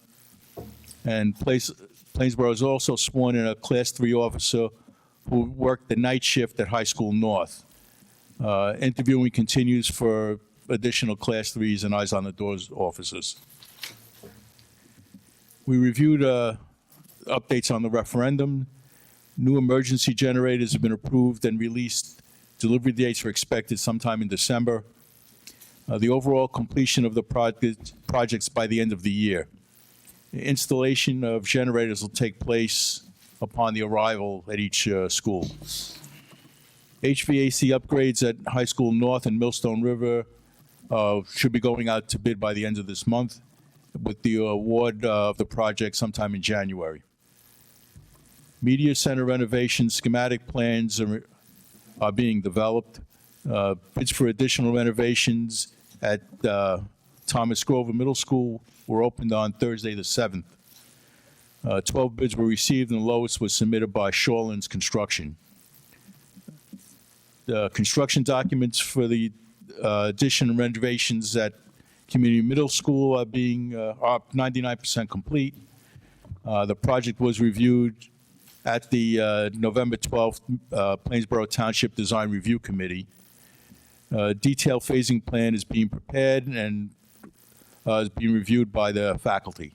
And Plainsboro has also sworn in a Class 3 officer who worked the night shift at High School North. Interviewing continues for additional Class 3s and Eyes on the Doors officers. We reviewed updates on the referendum. New emergency generators have been approved and released. Delivery dates are expected sometime in December. The overall completion of the projects by the end of the year. The installation of generators will take place upon the arrival at each school. HVAC upgrades at High School North and Millstone River should be going out to bid by the end of this month, with the award of the project sometime in January. Media Center renovation schematic plans are being developed. Bids for additional renovations at Thomas Grover Middle School were opened on Thursday the 7th. 12 bids were received, and the lowest was submitted by Shorelands Construction. The construction documents for the addition and renovations at Community Middle School are 99% complete. The project was reviewed at the November 12th Plainsboro Township Design Review Committee. Detailed phasing plan is being prepared and is being reviewed by the faculty.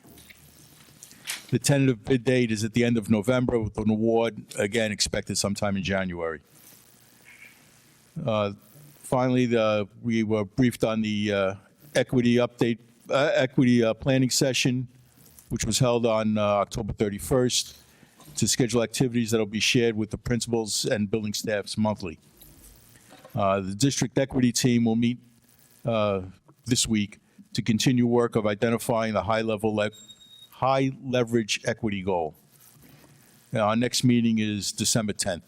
The tentative bid date is at the end of November, with an award, again, expected sometime in January. Finally, we were briefed on the equity planning session, which was held on October 31st, to schedule activities that will be shared with the principals and building staffs monthly. The district equity team will meet this week to continue work of identifying the high leverage equity goal. Our next meeting is December 10th.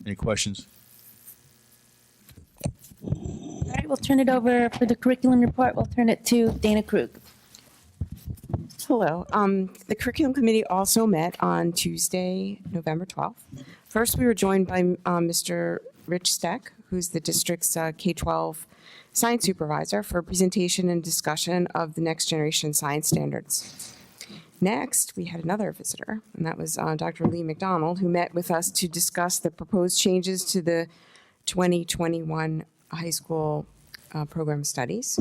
Any questions? All right, we'll turn it over for the curriculum report. We'll turn it to Dana Krug. Hello. The Curriculum Committee also met on Tuesday, November 12th. First, we were joined by Mr. Rich Steck, who's the district's K-12 science supervisor, for a presentation and discussion of the next generation science standards. Next, we had another visitor, and that was Dr. Lee McDonald, who met with us to discuss the proposed changes to the 2021 high school program studies,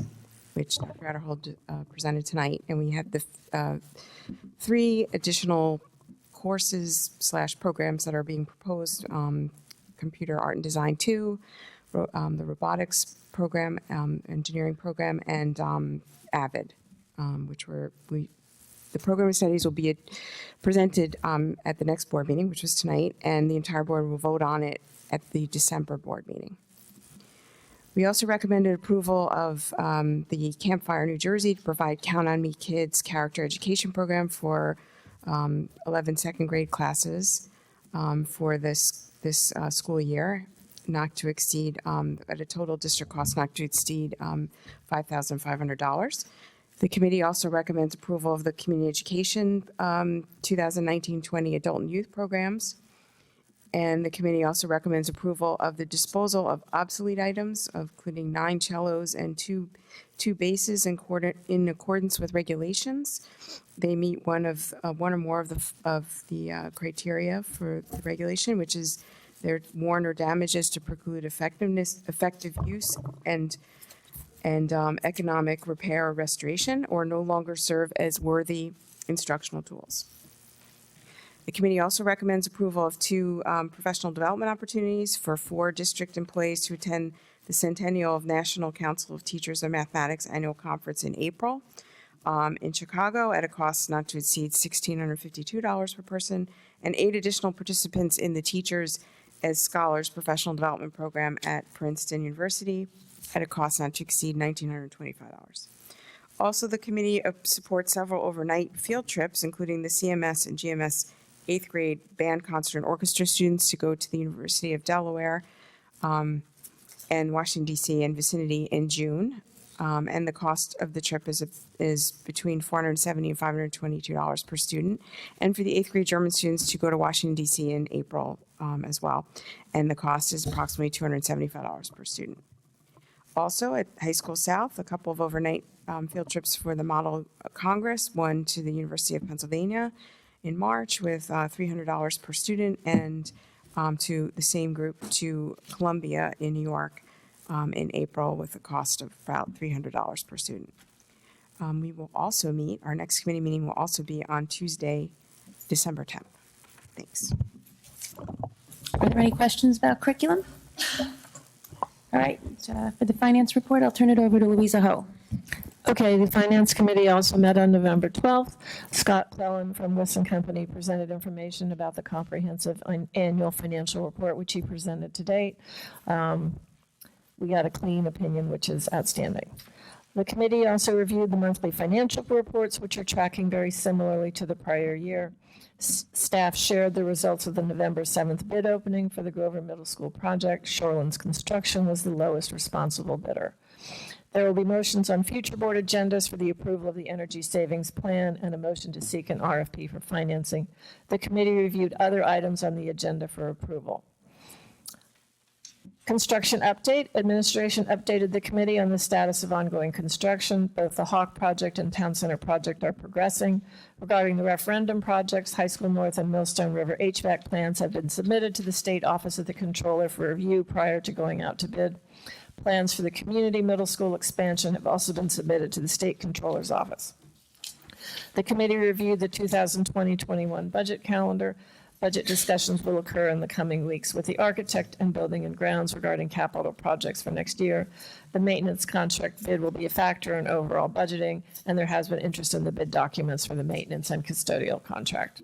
which Dr. Adderhold presented tonight. And we have the 3 additional courses / programs that are being proposed: Computer Art and Design 2, the Robotics program, Engineering program, and AVID, which the program of studies will be presented at the next board meeting, which was tonight, and the entire board will vote on it at the December board meeting. We also recommended approval of the Campfire New Jersey to provide Count on Me Kids character education program for 11 second grade classes for this school year, not to exceed, at a total district cost not to exceed $5,500. The committee also recommends approval of the community education 2019-20 adult and youth programs. And the committee also recommends approval of the disposal of obsolete items, including 9 cellos and two basses in accordance with regulations. They meet one or more of the criteria for the regulation, which is they're worn or damaged as to preclude effective use and economic repair or restoration, or no longer serve as worthy instructional tools. The committee also recommends approval of 2 professional development opportunities for 4 district employees to attend the Centennial of National Council of Teachers of Mathematics Annual Conference in April in Chicago at a cost not to exceed $1,652 per person, and 8 additional participants in the Teachers as Scholars Professional Development Program at Princeton University at a cost not to exceed $1,925. Also, the committee supports several overnight field trips, including the CMS and GMS 8th grade band, concert, and orchestra students to go to the University of Delaware and Washington, D.C. and vicinity in June. And the cost of the trip is between $470 and $522 per student. And for the 8th grade German students to go to Washington, D.C. in April as well. And the cost is approximately $275 per student. Also, at High School South, a couple of overnight field trips for the Model Congress, one to the University of Pennsylvania in March with $300 per student, and to the same group to Columbia in New York in April with a cost of about $300 per student. We will also meet, our next committee meeting will also be on Tuesday, December 10th. Thanks. Are there any questions about curriculum? All right, for the finance report, I'll turn it over to Louisa Ho. Okay, the Finance Committee also met on November 12th. Scott Clellan from Wilson Company presented information about the comprehensive annual financial report, which he presented to date. We got a clean opinion, which is outstanding. The committee also reviewed the monthly financial reports, which are tracking very similarly to the prior year. Staff shared the results of the November 7th bid opening for the Grover Middle School project. Shorelands Construction was the lowest responsible bidder. There will be motions on future board agendas for the approval of the energy savings plan and a motion to seek an RFP for financing. The committee reviewed other items on the agenda for approval. Construction update. Administration updated the committee on the status of ongoing construction. Both the Hawk project and Town Center project are progressing. Regarding the referendum projects, High School North and Millstone River HVAC plans have been submitted to the State Office of the Controller for review prior to going out to bid. Plans for the community middle school expansion have also been submitted to the State Controller's Office. The committee reviewed the 2020-21 budget calendar. Budget discussions will occur in the coming weeks with the architect and building and grounds regarding capital projects for next year. The maintenance contract bid will be a factor in overall budgeting, and there has been interest in the bid documents for the maintenance and custodial contract.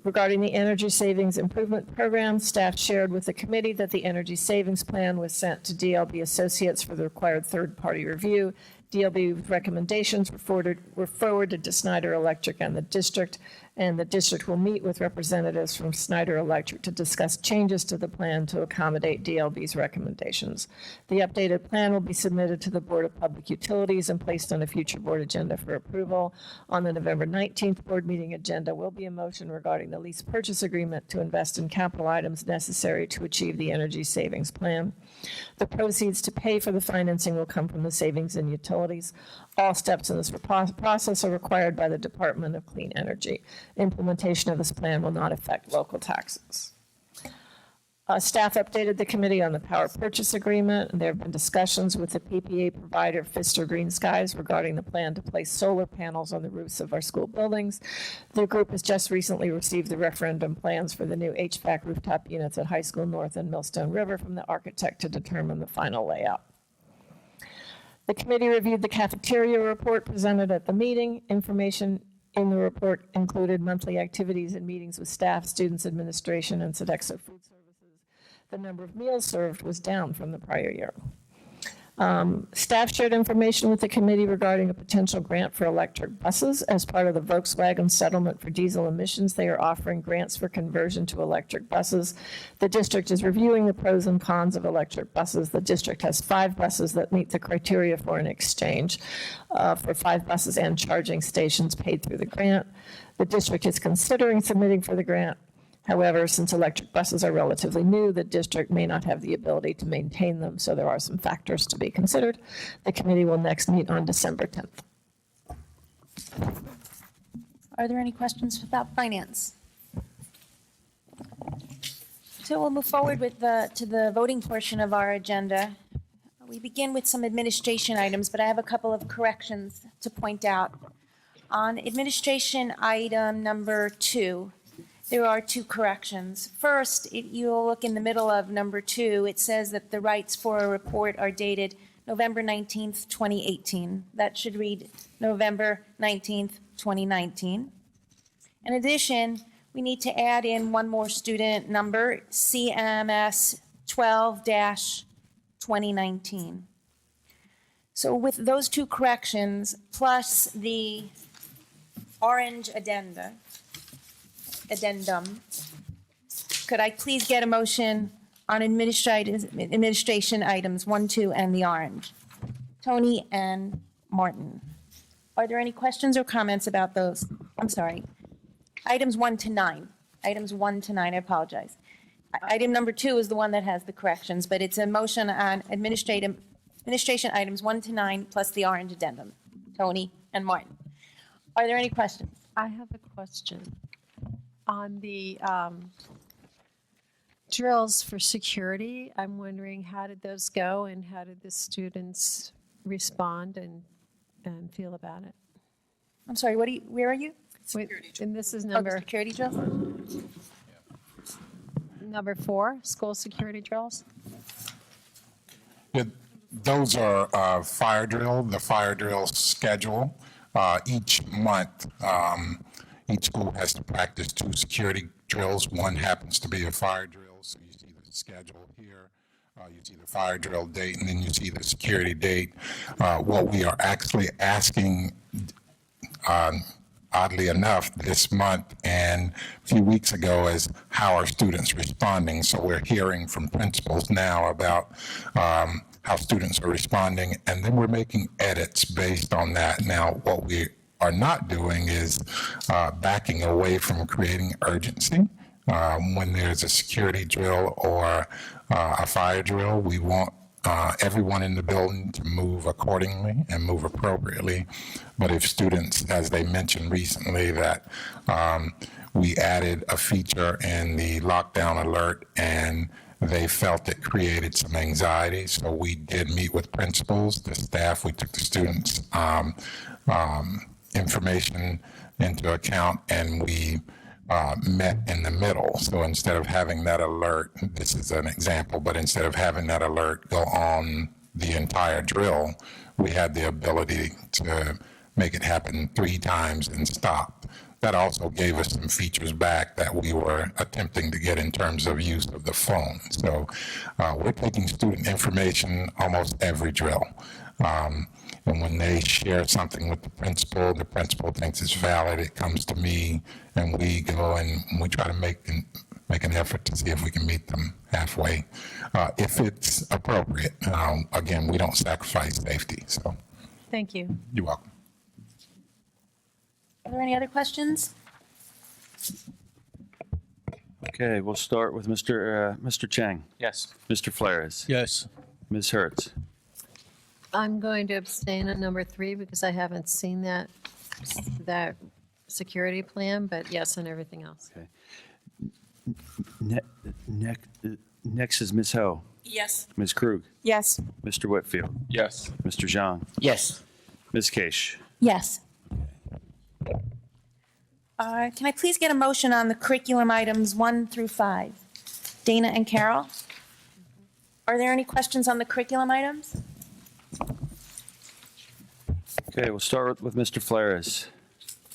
Regarding the Energy Savings Improvement Program, staff shared with the committee that the Energy Savings Plan was sent to DLB Associates for the required third-party review. DLB recommendations were forwarded to Snyder Electric and the district will meet with representatives from Snyder Electric to discuss changes to the plan to accommodate DLB's recommendations. The updated plan will be submitted to the Board of Public Utilities and placed on a future board agenda for approval. On the November 19th board meeting agenda will be a motion regarding the lease purchase agreement to invest in capital items necessary to achieve the energy savings plan. The proceeds to pay for the financing will come from the savings in utilities. All steps in this process are required by the Department of Clean Energy. Implementation of this plan will not affect local taxes. Staff updated the committee on the power purchase agreement, and there have been discussions with the PPA provider, Pfister Green Skies, regarding the plan to place solar panels on the roofs of our school buildings. The group has just recently received the referendum plans for the new HVAC rooftop units at High School North and Millstone River from the architect to determine the final layout. The committee reviewed the cafeteria report presented at the meeting. Information in the report included monthly activities and meetings with staff, students, administration, and Sodexo Food Services. The number of meals served was down from the prior year. Staff shared information with the committee regarding a potential grant for electric buses. As part of the Volkswagen settlement for diesel emissions, they are offering grants for conversion to electric buses. The district is reviewing the pros and cons of electric buses. The district has 5 buses that meet the criteria for an exchange for 5 buses and charging stations paid through the grant. The district is considering submitting for the grant. However, since electric buses are relatively new, the district may not have the ability to maintain them, so there are some factors to be considered. The committee will next meet on December 10th. Are there any questions about finance? So we'll move forward with to the voting portion of our agenda. We begin with some administration items, but I have a couple of corrections to point out. On administration item number 2, there are 2 corrections. First, you'll look in the middle of number 2. It says that the rights for a report are dated November 19th, 2018. That should read November 19th, 2019. In addition, we need to add in one more student number, CMS 12-2019. So with those 2 corrections, plus the orange addendum, could I please get a motion on administration items 1, 2, and the orange? Tony and Martin. Are there any questions or comments about those? I'm sorry. Items 1 to 9. Items 1 to 9, I apologize. Item number 2 is the one that has the corrections, but it's a motion on administration items 1 to 9 plus the orange addendum. Tony and Martin. Are there any questions? I have a question. On the drills for security, I'm wondering how did those go and how did the students respond and feel about it? I'm sorry, where are you? And this is security drills? Number 4, school security drills. Yeah, those are fire drill, the fire drill schedule. Each month, each school has to practice 2 security drills. One happens to be a fire drill, so you see the schedule here. You see the fire drill date, and then you see the security date. What we are actually asking, oddly enough, this month and a few weeks ago is how are students responding. So we're hearing from principals now about how students are responding, and then we're making edits based on that. Now, what we are not doing is backing away from creating urgency. When there's a security drill or a fire drill, we want everyone in the building to move accordingly and move appropriately. But if students, as they mentioned recently, that we added a feature in the lockdown alert and they felt it created some anxiety, so we did meet with principals, the staff, we took the students' information into account, and we met in the middle. So instead of having that alert, this is an example, but instead of having that alert go on the entire drill, we had the ability to make it happen 3 times and stop. That also gave us some features back that we were attempting to get in terms of use of the phone. So we're taking student information almost every drill. And when they share something with the principal thinks it's valid, it comes to me, and we go and we try to make an effort to see if we can meet them halfway, if it's appropriate. Again, we don't sacrifice safety, so. Thank you. You're welcome. Are there any other questions? Okay, we'll start with Mr. Chang. Yes. Mr. Flores. Yes. Ms. Hertz. I'm going to abstain on number 3 because I haven't seen that security plan, but yes on everything else. Okay. Next is Ms. Ho. Yes. Ms. Krug. Yes. Mr. Whitfield. Yes. Mr. Zhang. Yes. Ms. Case. Yes. Can I please get a motion on the curriculum items 1 through 5? Dana and Carol? Are there any questions on the curriculum items? Okay, we'll start with Mr. Flares.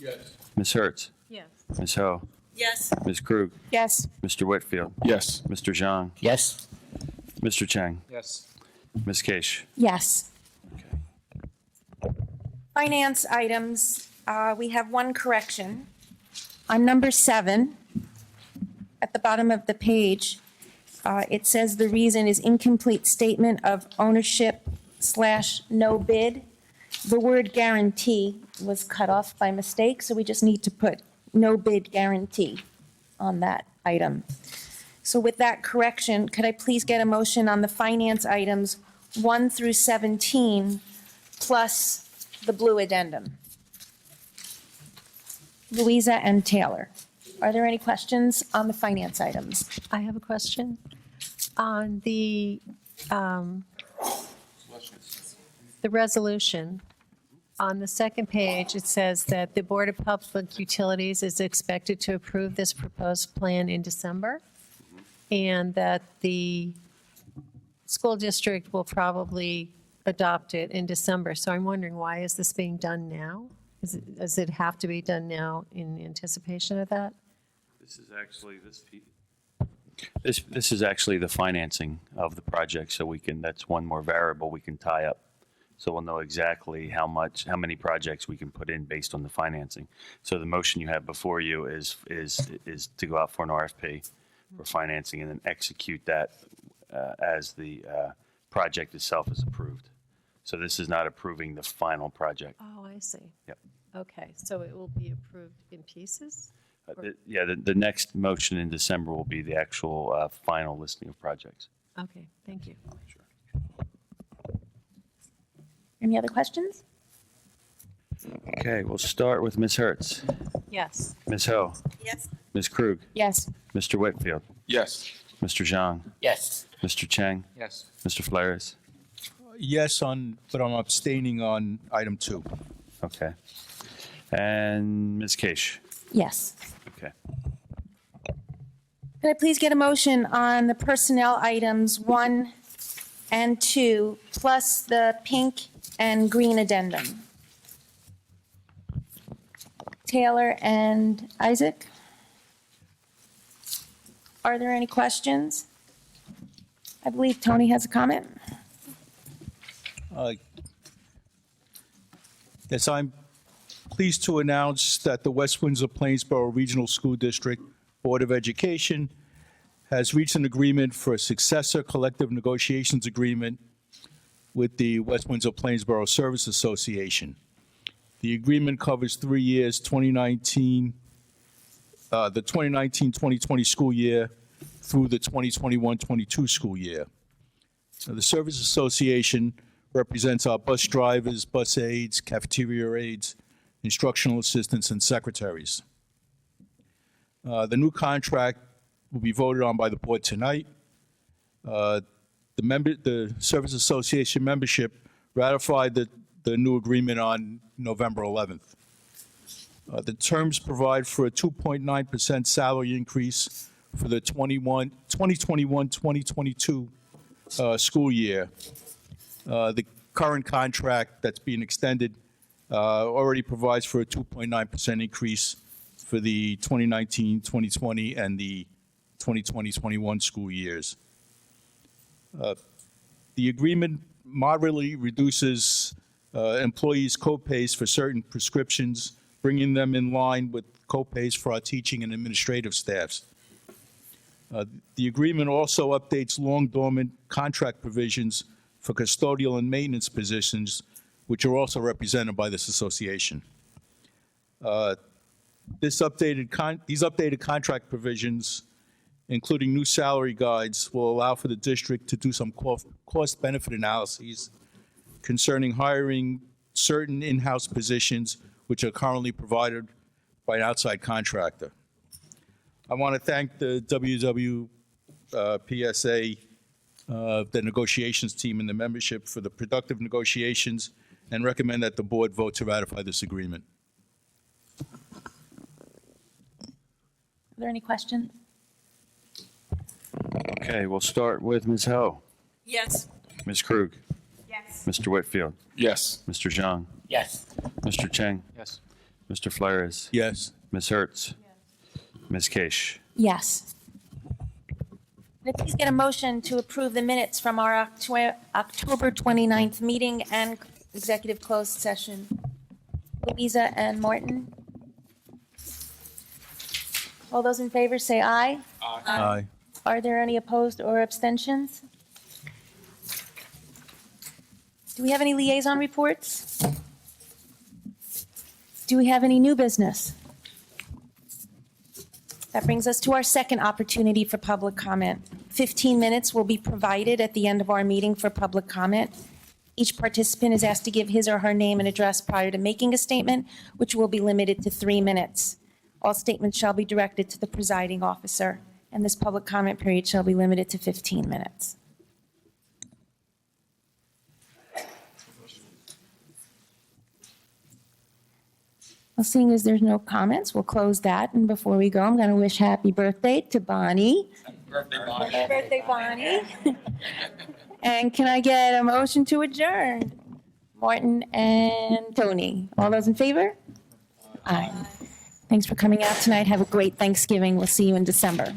Yes. Ms. Hertz. Yes. Ms. Ho. Yes. Ms. Krug. Yes. Mr. Whitfield. Yes. Mr. Zhang. Yes. Mr. Chang. Yes. Ms. Case. Yes. Finance items, we have one correction. On number 7, at the bottom of the page, it says the reason is incomplete statement of ownership / no bid. The word guarantee was cut off by mistake, so we just need to put no bid guarantee on that item. So with that correction, could I please get a motion on the finance items 1 through 17 plus the blue addendum? Louisa and Taylor. Are there any questions on the finance items? I have a question. On the resolution, on the second page, it says that the Board of Public Utilities is expected to approve this proposed plan in December, and that the school district will probably adopt it in December. So I'm wondering, why is this being done now? Does it have to be done now in anticipation of that? This is actually this is actually the financing of the project, so we can, that's one more variable we can tie up. So we'll know exactly how many projects we can put in based on the financing. So the motion you have before you is to go out for an RFP for financing and then execute that as the project itself is approved. So this is not approving the final project. Oh, I see. Yep. Okay, so it will be approved in pieces? The next motion in December will be the actual final listing of projects. Okay, thank you. Any other questions? Okay, we'll start with Ms. Hertz. Yes. Ms. Ho. Yes. Ms. Krug. Yes. Mr. Whitfield. Yes. Mr. Zhang. Yes. Mr. Chang. Yes. Mr. Flares. Yes, but I'm abstaining on item 2. Okay. And Ms. Case. Yes. Okay. Could I please get a motion on the personnel items 1 and 2 plus the pink and green addendum? Taylor and Isaac? Are there any questions? I believe Tony has a comment. Yes, I'm pleased to announce that the West Windsor-Plainsboro Regional School District Board of Education has reached an agreement for a successor collective negotiations agreement with the West Windsor-Plainsboro Service Association. The agreement covers 3 years, the 2019-2020 school year through the 2021-22 school year. Now, the Service Association represents our bus drivers, bus aides, cafeteria aides, instructional assistants, and secretaries. The new contract will be voted on by the board tonight. The Service Association membership ratified the new agreement on November 11th. The terms provide for a 2.9% salary increase for the 2021-2022 school year. The current contract that's being extended already provides for a 2.9% increase for the 2019-2020 and the 2020-21 school years. The agreement moderately reduces employees' co-pays for certain prescriptions, bringing them in line with co-pays for our teaching and administrative staffs. The agreement also updates long-dormant contract provisions for custodial and maintenance positions, which are also represented by this association. These updated contract provisions, including new salary guides, will allow for the district to do some cost-benefit analyses concerning hiring certain in-house positions which are currently provided by an outside contractor. I want to thank the PSA, the negotiations team and the membership for the productive negotiations, and recommend that the board vote to ratify this agreement. Are there any questions? Okay, we'll start with Ms. Ho. Yes. Ms. Krug. Yes. Mr. Whitfield. Yes. Mr. Zhang. Yes. Mr. Cheng. Yes. Mr. Flores. Yes. Ms. Hertz. Ms. Keish. Yes. May I please get a motion to approve the minutes from our October 29th meeting and executive closed session? Louisa and Morton? All those in favor say aye. Aye. Are there any opposed or abstentions? Do we have any liaison reports? Do we have any new business? That brings us to our second opportunity for public comment. 15 minutes will be provided at the end of our meeting for public comment. Each participant is asked to give his or her name and address prior to making a statement, which will be limited to 3 minutes. All statements shall be directed to the presiding officer, and this public comment period shall be limited to 15 minutes. Well, seeing as there's no comments, we'll close that. And before we go, I'm going to wish happy birthday to Bonnie. Happy birthday, Bonnie. And can I get a motion to adjourn? Martin and Tony. All those in favor? Aye. Thanks for coming out tonight. Have a great Thanksgiving. We'll see you in December.